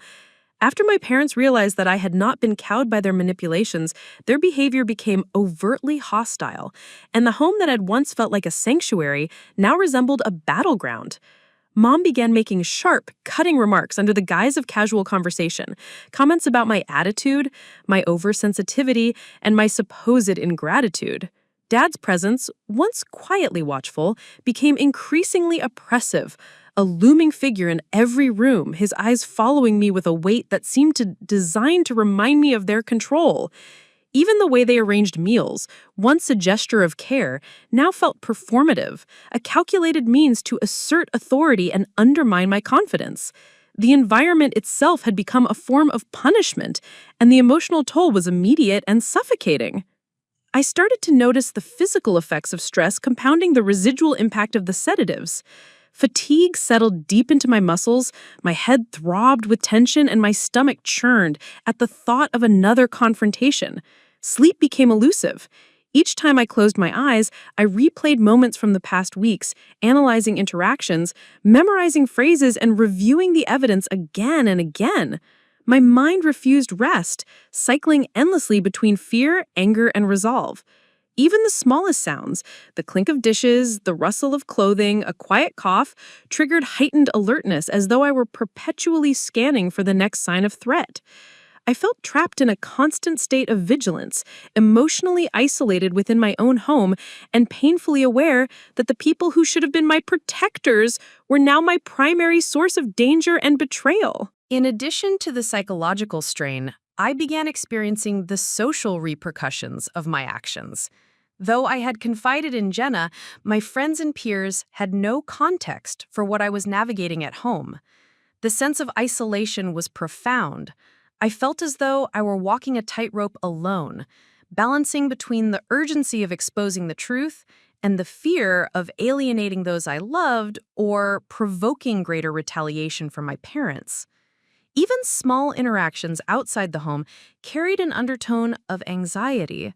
After my parents realized that I had not been cowed by their manipulations, their behavior became overtly hostile, and the home that had once felt like a sanctuary now resembled a battleground. Mom began making sharp, cutting remarks under the guise of casual conversation, comments about my attitude, my oversensitivity, and my supposed ingratitude. Dad's presence, once quietly watchful, became increasingly oppressive, a looming figure in every room, his eyes following me with a weight that seemed designed to remind me of their control. Even the way they arranged meals, once a gesture of care, now felt performative, a calculated means to assert authority and undermine my confidence. The environment itself had become a form of punishment, and the emotional toll was immediate and suffocating. I started to notice the physical effects of stress compounding the residual impact of the sedatives. Fatigue settled deep into my muscles, my head throbbed with tension, and my stomach churned at the thought of another confrontation. Sleep became elusive. Each time I closed my eyes, I replayed moments from the past weeks, analyzing interactions, memorizing phrases, and reviewing the evidence again and again. My mind refused rest, cycling endlessly between fear, anger, and resolve. Even the smallest sounds, the clink of dishes, the rustle of clothing, a quiet cough, triggered heightened alertness as though I were perpetually scanning for the next sign of threat. I felt trapped in a constant state of vigilance, emotionally isolated within my own home, and painfully aware that the people who should have been my protectors were now my primary source of danger and betrayal. In addition to the psychological strain, I began experiencing the social repercussions of my actions. Though I had confided in Jenna, my friends and peers had no context for what I was navigating at home. The sense of isolation was profound. I felt as though I were walking a tightrope alone, balancing between the urgency of exposing the truth and the fear of alienating those I loved or provoking greater retaliation from my parents. Even small interactions outside the home carried an undertone of anxiety.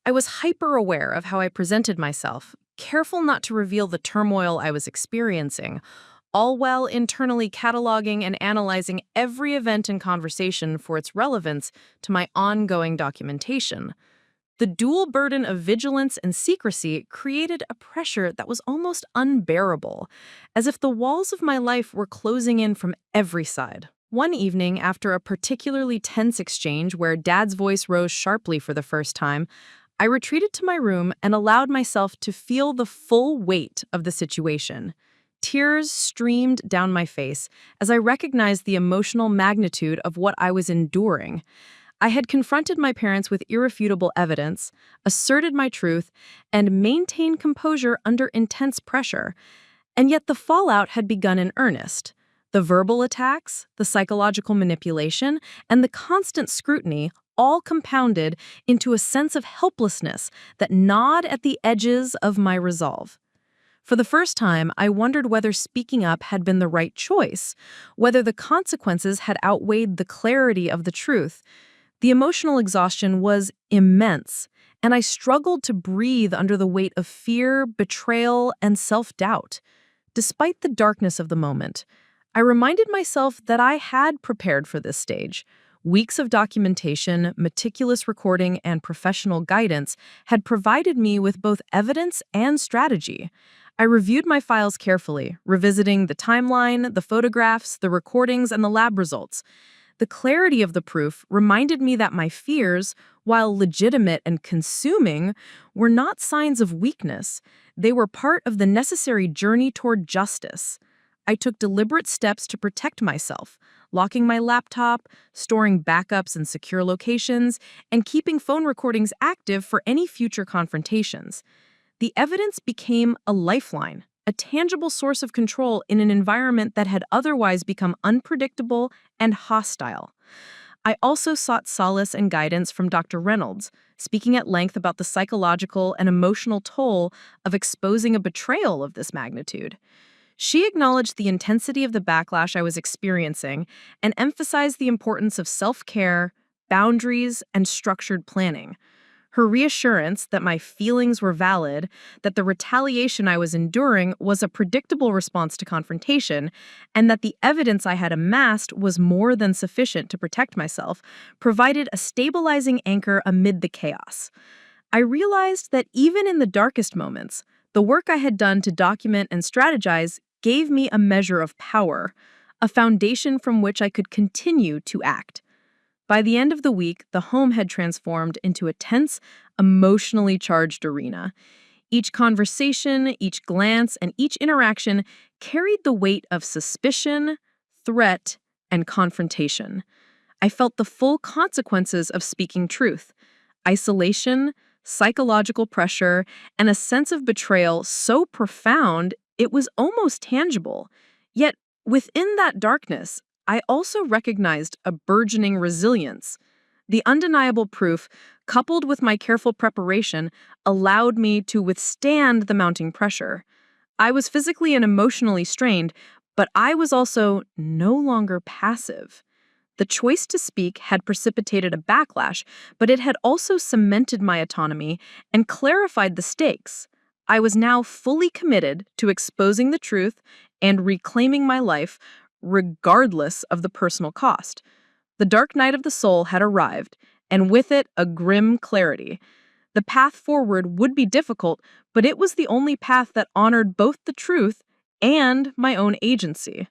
I was hyper-aware of how I presented myself, careful not to reveal the turmoil I was experiencing, all while internally cataloging and analyzing every event and conversation for its relevance to my ongoing documentation. The dual burden of vigilance and secrecy created a pressure that was almost unbearable, as if the walls of my life were closing in from every side. One evening, after a particularly tense exchange where Dad's voice rose sharply for the first time, I retreated to my room and allowed myself to feel the full weight of the situation. Tears streamed down my face as I recognized the emotional magnitude of what I was enduring. I had confronted my parents with irrefutable evidence, asserted my truth, and maintained composure under intense pressure. And yet the fallout had begun in earnest. The verbal attacks, the psychological manipulation, and the constant scrutiny all compounded into a sense of helplessness that gnawed at the edges of my resolve. For the first time, I wondered whether speaking up had been the right choice, whether the consequences had outweighed the clarity of the truth. The emotional exhaustion was immense, and I struggled to breathe under the weight of fear, betrayal, and self-doubt. Despite the darkness of the moment, I reminded myself that I had prepared for this stage. Weeks of documentation, meticulous recording, and professional guidance had provided me with both evidence and strategy. I reviewed my files carefully, revisiting the timeline, the photographs, the recordings, and the lab results. The clarity of the proof reminded me that my fears, while legitimate and consuming, were not signs of weakness. They were part of the necessary journey toward justice. I took deliberate steps to protect myself, locking my laptop, storing backups in secure locations, and keeping phone recordings active for any future confrontations. The evidence became a lifeline, a tangible source of control in an environment that had otherwise become unpredictable and hostile. I also sought solace and guidance from Dr. Reynolds, speaking at length about the psychological and emotional toll of exposing a betrayal of this magnitude. She acknowledged the intensity of the backlash I was experiencing and emphasized the importance of self-care, boundaries, and structured planning. Her reassurance that my feelings were valid, that the retaliation I was enduring was a predictable response to confrontation, and that the evidence I had amassed was more than sufficient to protect myself, provided a stabilizing anchor amid the chaos. I realized that even in the darkest moments, the work I had done to document and strategize gave me a measure of power, a foundation from which I could continue to act. By the end of the week, the home had transformed into a tense, emotionally charged arena. Each conversation, each glance, and each interaction carried the weight of suspicion, threat, and confrontation. I felt the full consequences of speaking truth: isolation, psychological pressure, and a sense of betrayal so profound it was almost tangible. Yet, within that darkness, I also recognized a burgeoning resilience. The undeniable proof, coupled with my careful preparation, allowed me to withstand the mounting pressure. I was physically and emotionally strained, but I was also no longer passive. The choice to speak had precipitated a backlash, but it had also cemented my autonomy and clarified the stakes. I was now fully committed to exposing the truth and reclaiming my life, regardless of the personal cost. The dark night of the soul had arrived, and with it a grim clarity. The path forward would be difficult, but it was the only path that honored both the truth and my own agency.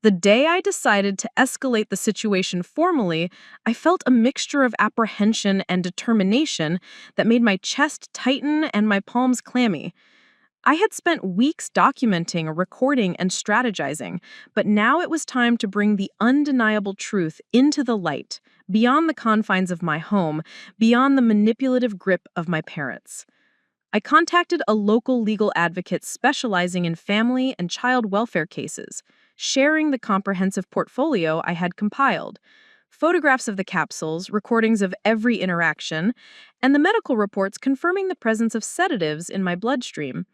The day I decided to escalate the situation formally, I felt a mixture of apprehension and determination that made my chest tighten and my palms clammy. I had spent weeks documenting, recording, and strategizing, but now it was time to bring the undeniable truth into the light, beyond the confines of my home, beyond the manipulative grip of my parents. I contacted a local legal advocate specializing in family and child welfare cases, sharing the comprehensive portfolio I had compiled. Photographs of the capsules, recordings of every interaction, and the medical reports confirming the presence of sedatives in my bloodstream.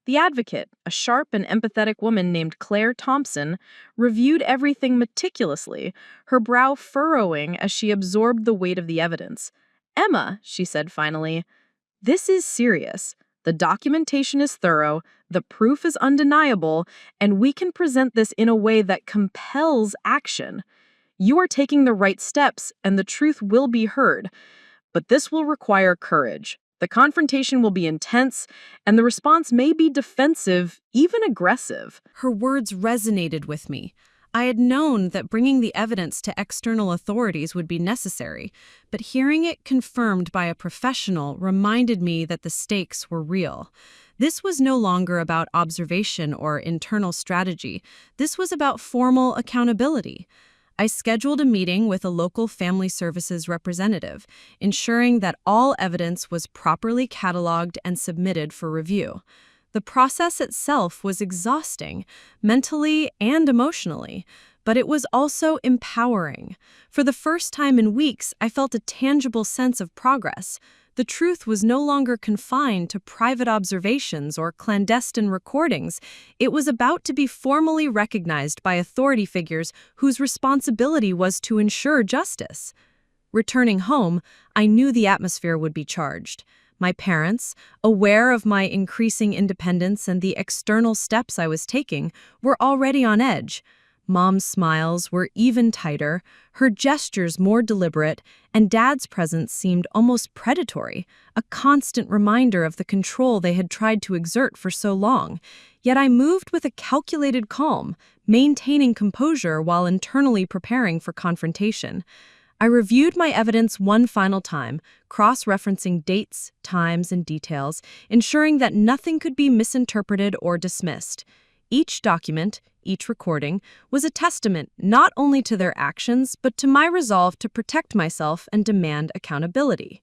The advocate, a sharp and empathetic woman named Claire Thompson, reviewed everything meticulously, her brow furrowing as she absorbed the weight of the evidence. "Emma," she said finally, "this is serious. The documentation is thorough, the proof is undeniable, and we can present this in a way that compels action. You are taking the right steps, and the truth will be heard. But this will require courage. The confrontation will be intense, and the response may be defensive, even aggressive." Her words resonated with me. I had known that bringing the evidence to external authorities would be necessary, but hearing it confirmed by a professional reminded me that the stakes were real. This was no longer about observation or internal strategy. This was about formal accountability. I scheduled a meeting with a local family services representative, ensuring that all evidence was properly cataloged and submitted for review. The process itself was exhausting, mentally and emotionally, but it was also empowering. For the first time in weeks, I felt a tangible sense of progress. The truth was no longer confined to private observations or clandestine recordings. It was about to be formally recognized by authority figures whose responsibility was to ensure justice. Returning home, I knew the atmosphere would be charged. My parents, aware of my increasing independence and the external steps I was taking, were already on edge. Mom's smiles were even tighter, her gestures more deliberate, and Dad's presence seemed almost predatory, a constant reminder of the control they had tried to exert for so long. Yet I moved with a calculated calm, maintaining composure while internally preparing for confrontation. I reviewed my evidence one final time, cross-referencing dates, times, and details, ensuring that nothing could be misinterpreted or dismissed. Each document, each recording, was a testament not only to their actions, but to my resolve to protect myself and demand accountability.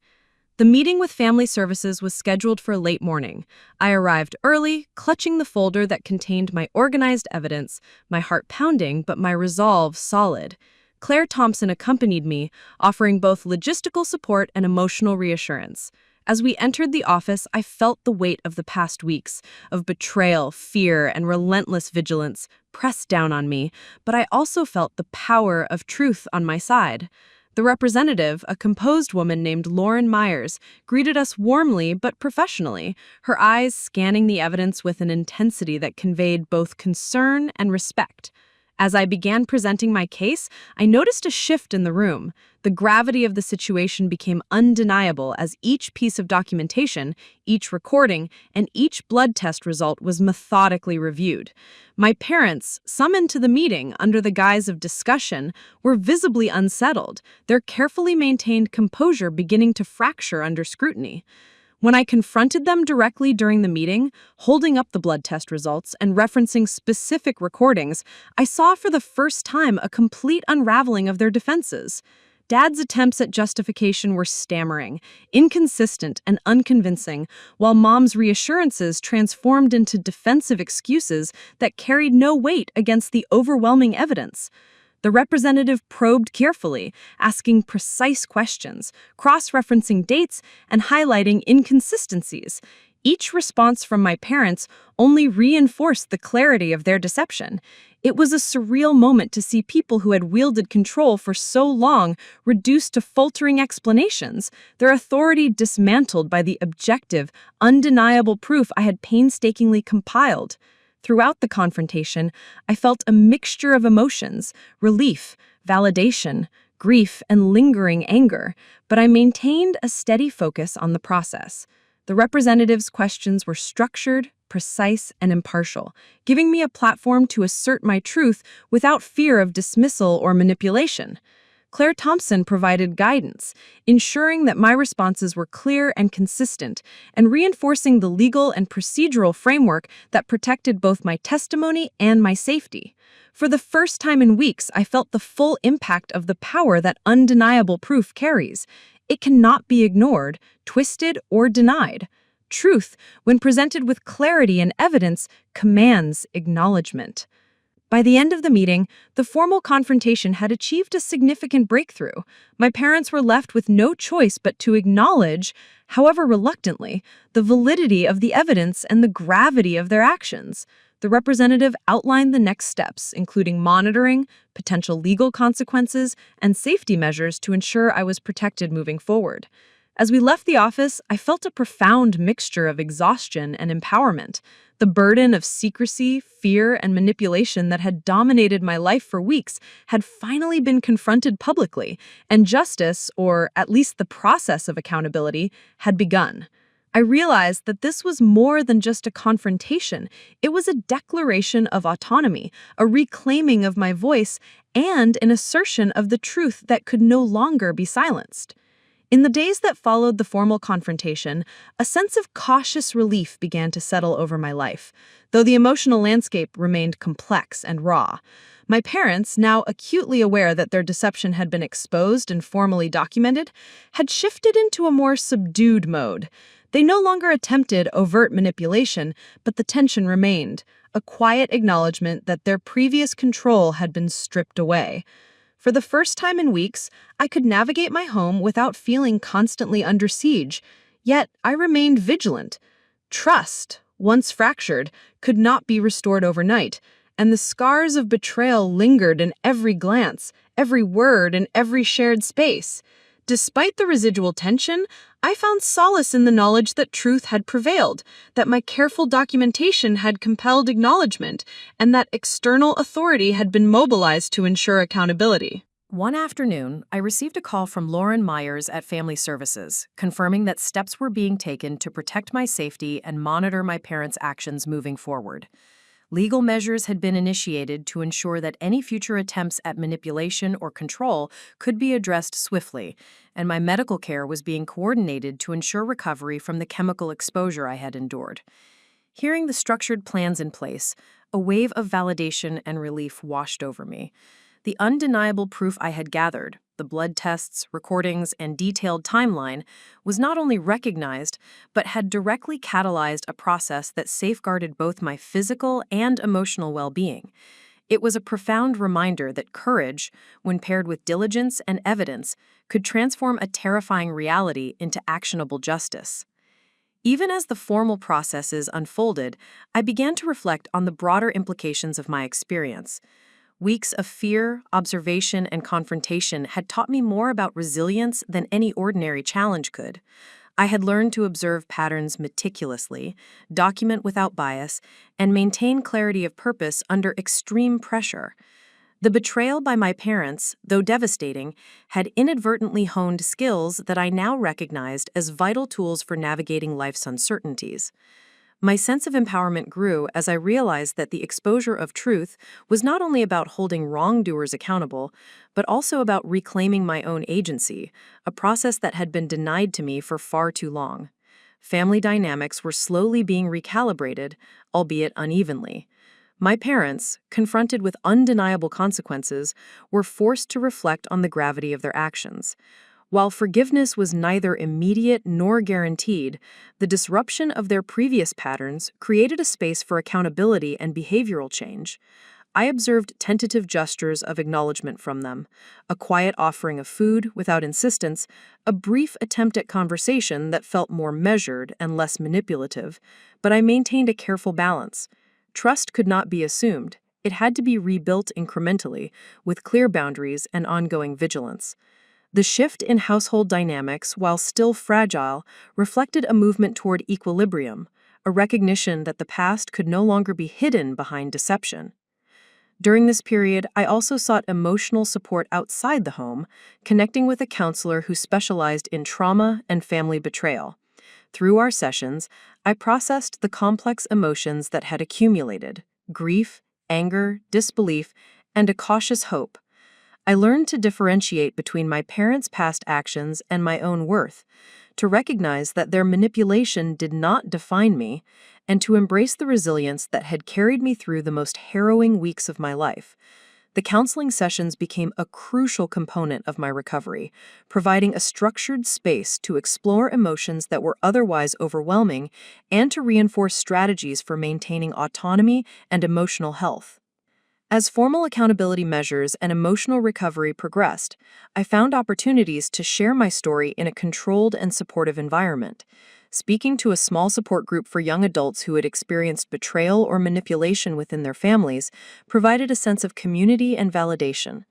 The meeting with Family Services was scheduled for late morning. I arrived early, clutching the folder that contained my organized evidence, my heart pounding, but my resolve solid. Claire Thompson accompanied me, offering both logistical support and emotional reassurance. As we entered the office, I felt the weight of the past weeks, of betrayal, fear, and relentless vigilance pressed down on me, but I also felt the power of truth on my side. The representative, a composed woman named Lauren Myers, greeted us warmly but professionally, her eyes scanning the evidence with an intensity that conveyed both concern and respect. As I began presenting my case, I noticed a shift in the room. The gravity of the situation became undeniable as each piece of documentation, each recording, and each blood test result was methodically reviewed. My parents, summoned to the meeting under the guise of discussion, were visibly unsettled, their carefully maintained composure beginning to fracture under scrutiny. When I confronted them directly during the meeting, holding up the blood test results and referencing specific recordings, I saw for the first time a complete unraveling of their defenses. Dad's attempts at justification were stammering, inconsistent, and unconvincing, while Mom's reassurances transformed into defensive excuses that carried no weight against the overwhelming evidence. The representative probed carefully, asking precise questions, cross-referencing dates, and highlighting inconsistencies. Each response from my parents only reinforced the clarity of their deception. It was a surreal moment to see people who had wielded control for so long reduced to faltering explanations, their authority dismantled by the objective, undeniable proof I had painstakingly compiled. Throughout the confrontation, I felt a mixture of emotions, relief, validation, grief, and lingering anger, but I maintained a steady focus on the process. The representative's questions were structured, precise, and impartial, giving me a platform to assert my truth without fear of dismissal or manipulation. Claire Thompson provided guidance, ensuring that my responses were clear and consistent, and reinforcing the legal and procedural framework that protected both my testimony and my safety. For the first time in weeks, I felt the full impact of the power that undeniable proof carries. It cannot be ignored, twisted, or denied. Truth, when presented with clarity and evidence, commands acknowledgement. By the end of the meeting, the formal confrontation had achieved a significant breakthrough. My parents were left with no choice but to acknowledge, however reluctantly, the validity of the evidence and the gravity of their actions. The representative outlined the next steps, including monitoring, potential legal consequences, and safety measures to ensure I was protected moving forward. As we left the office, I felt a profound mixture of exhaustion and empowerment. The burden of secrecy, fear, and manipulation that had dominated my life for weeks had finally been confronted publicly, and justice, or at least the process of accountability, had begun. I realized that this was more than just a confrontation. It was a declaration of autonomy, a reclaiming of my voice, and an assertion of the truth that could no longer be silenced. In the days that followed the formal confrontation, a sense of cautious relief began to settle over my life, though the emotional landscape remained complex and raw. My parents, now acutely aware that their deception had been exposed and formally documented, had shifted into a more subdued mode. They no longer attempted overt manipulation, but the tension remained, a quiet acknowledgement that their previous control had been stripped away. For the first time in weeks, I could navigate my home without feeling constantly under siege, yet I remained vigilant. Trust, once fractured, could not be restored overnight, and the scars of betrayal lingered in every glance, every word, and every shared space. Despite the residual tension, I found solace in the knowledge that truth had prevailed, that my careful documentation had compelled acknowledgement, and that external authority had been mobilized to ensure accountability. One afternoon, I received a call from Lauren Myers at Family Services, confirming that steps were being taken to protect my safety and monitor my parents' actions moving forward. Legal measures had been initiated to ensure that any future attempts at manipulation or control could be addressed swiftly, and my medical care was being coordinated to ensure recovery from the chemical exposure I had endured. Hearing the structured plans in place, a wave of validation and relief washed over me. The undeniable proof I had gathered, the blood tests, recordings, and detailed timeline, was not only recognized, but had directly catalyzed a process that safeguarded both my physical and emotional well-being. It was a profound reminder that courage, when paired with diligence and evidence, could transform a terrifying reality into actionable justice. Even as the formal processes unfolded, I began to reflect on the broader implications of my experience. Weeks of fear, observation, and confrontation had taught me more about resilience than any ordinary challenge could. I had learned to observe patterns meticulously, document without bias, and maintain clarity of purpose under extreme pressure. The betrayal by my parents, though devastating, had inadvertently honed skills that I now recognized as vital tools for navigating life's uncertainties. My sense of empowerment grew as I realized that the exposure of truth was not only about holding wrongdoers accountable, but also about reclaiming my own agency, a process that had been denied to me for far too long. Family dynamics were slowly being recalibrated, albeit unevenly. My parents, confronted with undeniable consequences, were forced to reflect on the gravity of their actions. While forgiveness was neither immediate nor guaranteed, the disruption of their previous patterns created a space for accountability and behavioral change. I observed tentative gestures of acknowledgement from them, a quiet offering of food without insistence, a brief attempt at conversation that felt more measured and less manipulative, but I maintained a careful balance. Trust could not be assumed. It had to be rebuilt incrementally, with clear boundaries and ongoing vigilance. The shift in household dynamics, while still fragile, reflected a movement toward equilibrium, a recognition that the past could no longer be hidden behind deception. During this period, I also sought emotional support outside the home, connecting with a counselor who specialized in trauma and family betrayal. Through our sessions, I processed the complex emotions that had accumulated: grief, anger, disbelief, and a cautious hope. I learned to differentiate between my parents' past actions and my own worth, to recognize that their manipulation did not define me, and to embrace the resilience that had carried me through the most harrowing weeks of my life. The counseling sessions became a crucial component of my recovery, providing a structured space to explore emotions that were otherwise overwhelming and to reinforce strategies for maintaining autonomy and emotional health. As formal accountability measures and emotional recovery progressed, I found opportunities to share my story in a controlled and supportive environment. Speaking to a small support group for young adults who had experienced betrayal or manipulation within their families provided a sense of community and validation.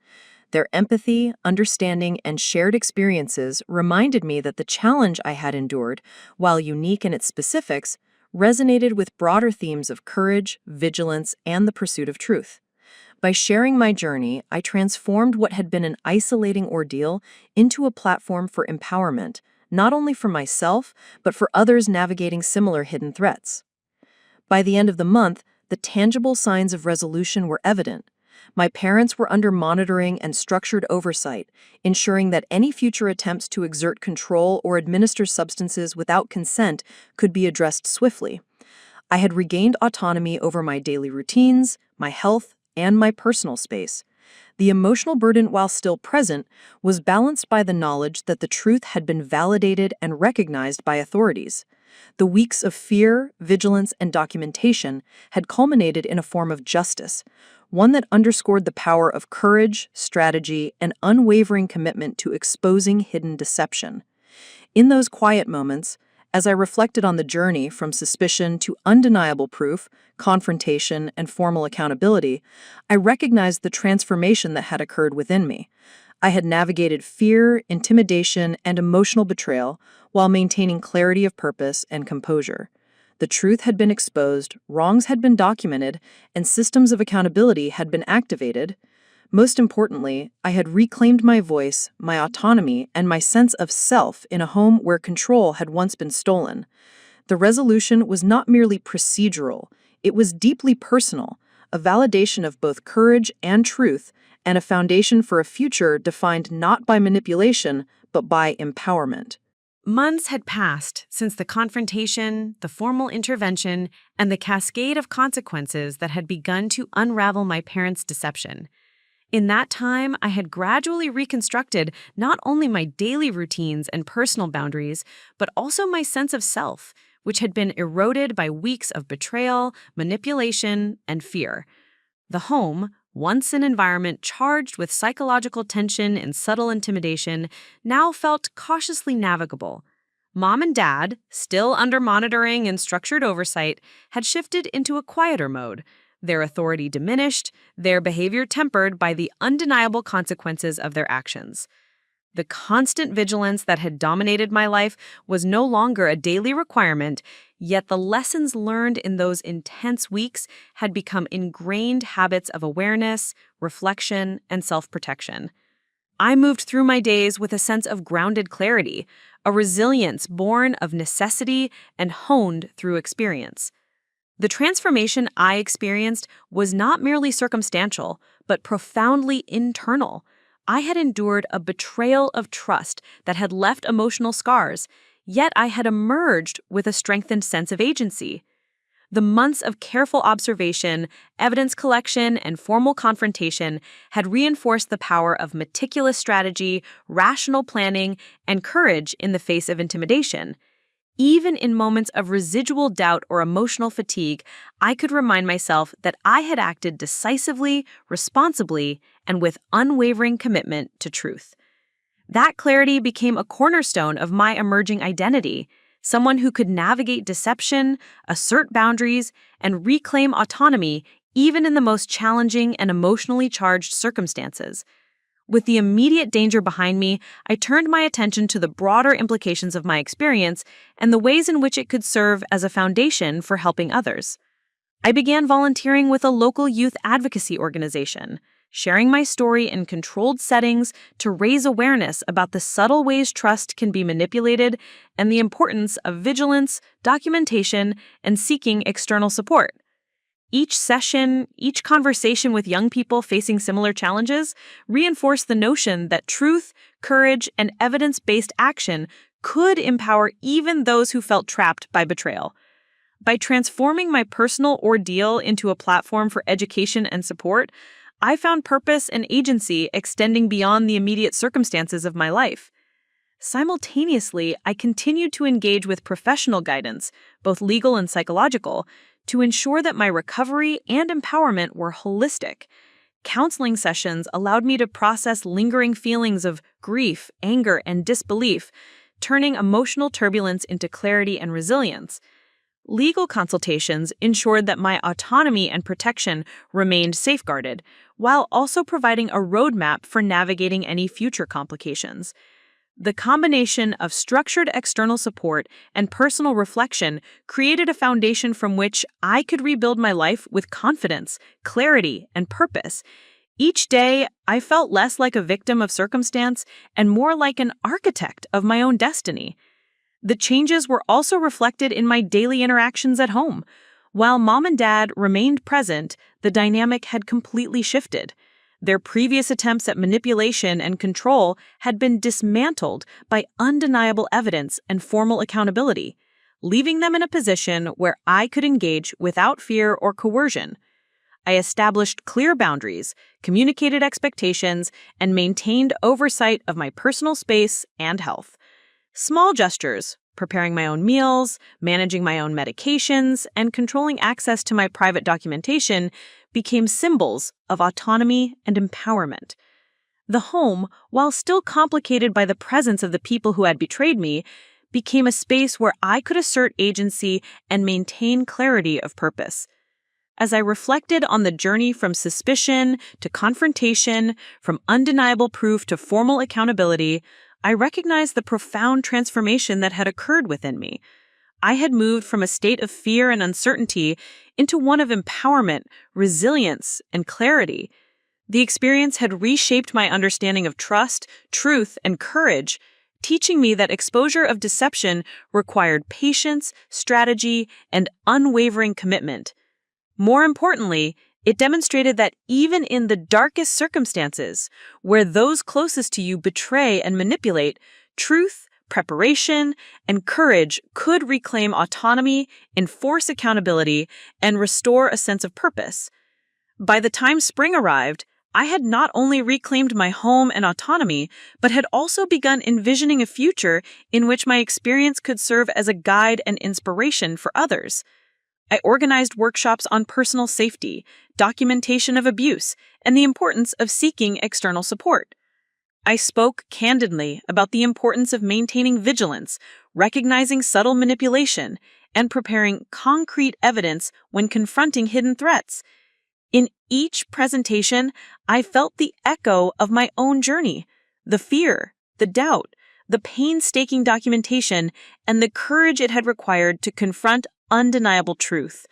Their empathy, understanding, and shared experiences reminded me that the challenge I had endured, while unique in its specifics, resonated with broader themes of courage, vigilance, and the pursuit of truth. By sharing my journey, I transformed what had been an isolating ordeal into a platform for empowerment, not only for myself, but for others navigating similar hidden threats. By the end of the month, the tangible signs of resolution were evident. My parents were under monitoring and structured oversight, ensuring that any future attempts to exert control or administer substances without consent could be addressed swiftly. I had regained autonomy over my daily routines, my health, and my personal space. The emotional burden, while still present, was balanced by the knowledge that the truth had been validated and recognized by authorities. The weeks of fear, vigilance, and documentation had culminated in a form of justice, one that underscored the power of courage, strategy, and unwavering commitment to exposing hidden deception. In those quiet moments, as I reflected on the journey from suspicion to undeniable proof, confrontation, and formal accountability, I recognized the transformation that had occurred within me. I had navigated fear, intimidation, and emotional betrayal while maintaining clarity of purpose and composure. The truth had been exposed, wrongs had been documented, and systems of accountability had been activated. Most importantly, I had reclaimed my voice, my autonomy, and my sense of self in a home where control had once been stolen. The resolution was not merely procedural, it was deeply personal, a validation of both courage and truth, and a foundation for a future defined not by manipulation, but by empowerment. Months had passed since the confrontation, the formal intervention, and the cascade of consequences that had begun to unravel my parents' deception. In that time, I had gradually reconstructed not only my daily routines and personal boundaries, but also my sense of self, which had been eroded by weeks of betrayal, manipulation, and fear. The home, once an environment charged with psychological tension and subtle intimidation, now felt cautiously navigable. Mom and Dad, still under monitoring and structured oversight, had shifted into a quieter mode, their authority diminished, their behavior tempered by the undeniable consequences of their actions. The constant vigilance that had dominated my life was no longer a daily requirement, yet the lessons learned in those intense weeks had become ingrained habits of awareness, reflection, and self-protection. I moved through my days with a sense of grounded clarity, a resilience born of necessity and honed through experience. The transformation I experienced was not merely circumstantial, but profoundly internal. I had endured a betrayal of trust that had left emotional scars, yet I had emerged with a strengthened sense of agency. The months of careful observation, evidence collection, and formal confrontation had reinforced the power of meticulous strategy, rational planning, and courage in the face of intimidation. Even in moments of residual doubt or emotional fatigue, I could remind myself that I had acted decisively, responsibly, and with unwavering commitment to truth. That clarity became a cornerstone of my emerging identity, someone who could navigate deception, assert boundaries, and reclaim autonomy even in the most challenging and emotionally charged circumstances. With the immediate danger behind me, I turned my attention to the broader implications of my experience and the ways in which it could serve as a foundation for helping others. I began volunteering with a local youth advocacy organization, sharing my story in controlled settings to raise awareness about the subtle ways trust can be manipulated and the importance of vigilance, documentation, and seeking external support. Each session, each conversation with young people facing similar challenges reinforced the notion that truth, courage, and evidence-based action could empower even those who felt trapped by betrayal. By transforming my personal ordeal into a platform for education and support, I found purpose and agency extending beyond the immediate circumstances of my life. Simultaneously, I continued to engage with professional guidance, both legal and psychological, to ensure that my recovery and empowerment were holistic. Counseling sessions allowed me to process lingering feelings of grief, anger, and disbelief, turning emotional turbulence into clarity and resilience. Legal consultations ensured that my autonomy and protection remained safeguarded, while also providing a roadmap for navigating any future complications. The combination of structured external support and personal reflection created a foundation from which I could rebuild my life with confidence, clarity, and purpose. Each day, I felt less like a victim of circumstance and more like an architect of my own destiny. The changes were also reflected in my daily interactions at home. While mom and dad remained present, the dynamic had completely shifted. Their previous attempts at manipulation and control had been dismantled by undeniable evidence and formal accountability, leaving them in a position where I could engage without fear or coercion. I established clear boundaries, communicated expectations, and maintained oversight of my personal space and health. Small gestures, preparing my own meals, managing my own medications, and controlling access to my private documentation became symbols of autonomy and empowerment. The home, while still complicated by the presence of the people who had betrayed me, became a space where I could assert agency and maintain clarity of purpose. As I reflected on the journey from suspicion to confrontation, from undeniable proof to formal accountability, I recognized the profound transformation that had occurred within me. I had moved from a state of fear and uncertainty into one of empowerment, resilience, and clarity. The experience had reshaped my understanding of trust, truth, and courage, teaching me that exposure of deception required patience, strategy, and unwavering commitment. More importantly, it demonstrated that even in the darkest circumstances, where those closest to you betray and manipulate, truth, preparation, and courage could reclaim autonomy, enforce accountability, and restore a sense of purpose. By the time spring arrived, I had not only reclaimed my home and autonomy, but had also begun envisioning a future in which my experience could serve as a guide and inspiration for others. I organized workshops on personal safety, documentation of abuse, and the importance of seeking external support. I spoke candidly about the importance of maintaining vigilance, recognizing subtle manipulation, and preparing concrete evidence when confronting hidden threats. In each presentation, I felt the echo of my own journey, the fear, the doubt, the painstaking documentation, and the courage it had required to confront undeniable truth.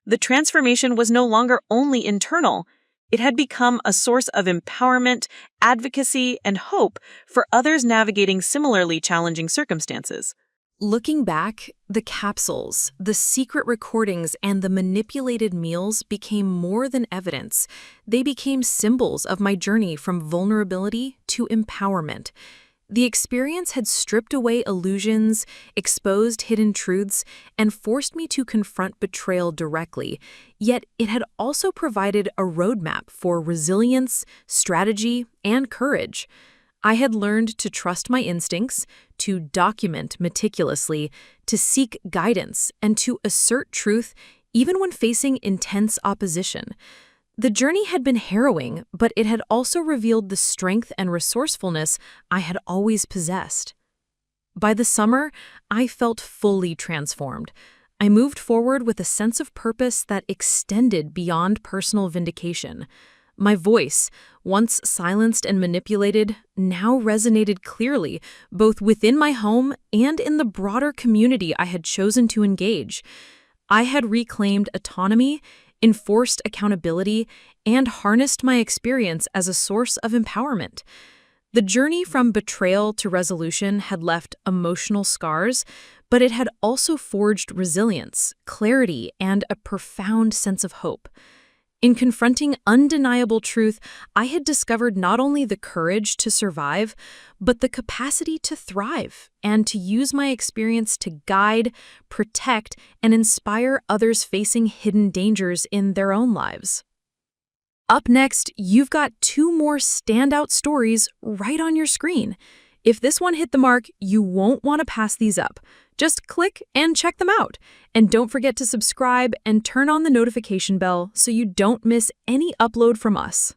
The transformation was no longer only internal. It had become a source of empowerment, advocacy, and hope for others navigating similarly challenging circumstances. Looking back, the capsules, the secret recordings, and the manipulated meals became more than evidence. They became symbols of my journey from vulnerability to empowerment. The experience had stripped away illusions, exposed hidden truths, and forced me to confront betrayal directly, yet it had also provided a roadmap for resilience, strategy, and courage. I had learned to trust my instincts, to document meticulously, to seek guidance, and to assert truth even when facing intense opposition. The journey had been harrowing, but it had also revealed the strength and resourcefulness I had always possessed. By the summer, I felt fully transformed. I moved forward with a sense of purpose that extended beyond personal vindication. My voice, once silenced and manipulated, now resonated clearly, both within my home and in the broader community I had chosen to engage. I had reclaimed autonomy, enforced accountability, and harnessed my experience as a source of empowerment. The journey from betrayal to resolution had left emotional scars, but it had also forged resilience, clarity, and a profound sense of hope. In confronting undeniable truth, I had discovered not only the courage to survive, but the capacity to thrive and to use my experience to guide, protect, and inspire others facing hidden dangers in their own lives. Up next, you've got 2 more standout stories right on your screen. If this one hit the mark, you won't want to pass these up. Just click and check them out. And don't forget to subscribe and turn on the notification bell so you don't miss any upload from us.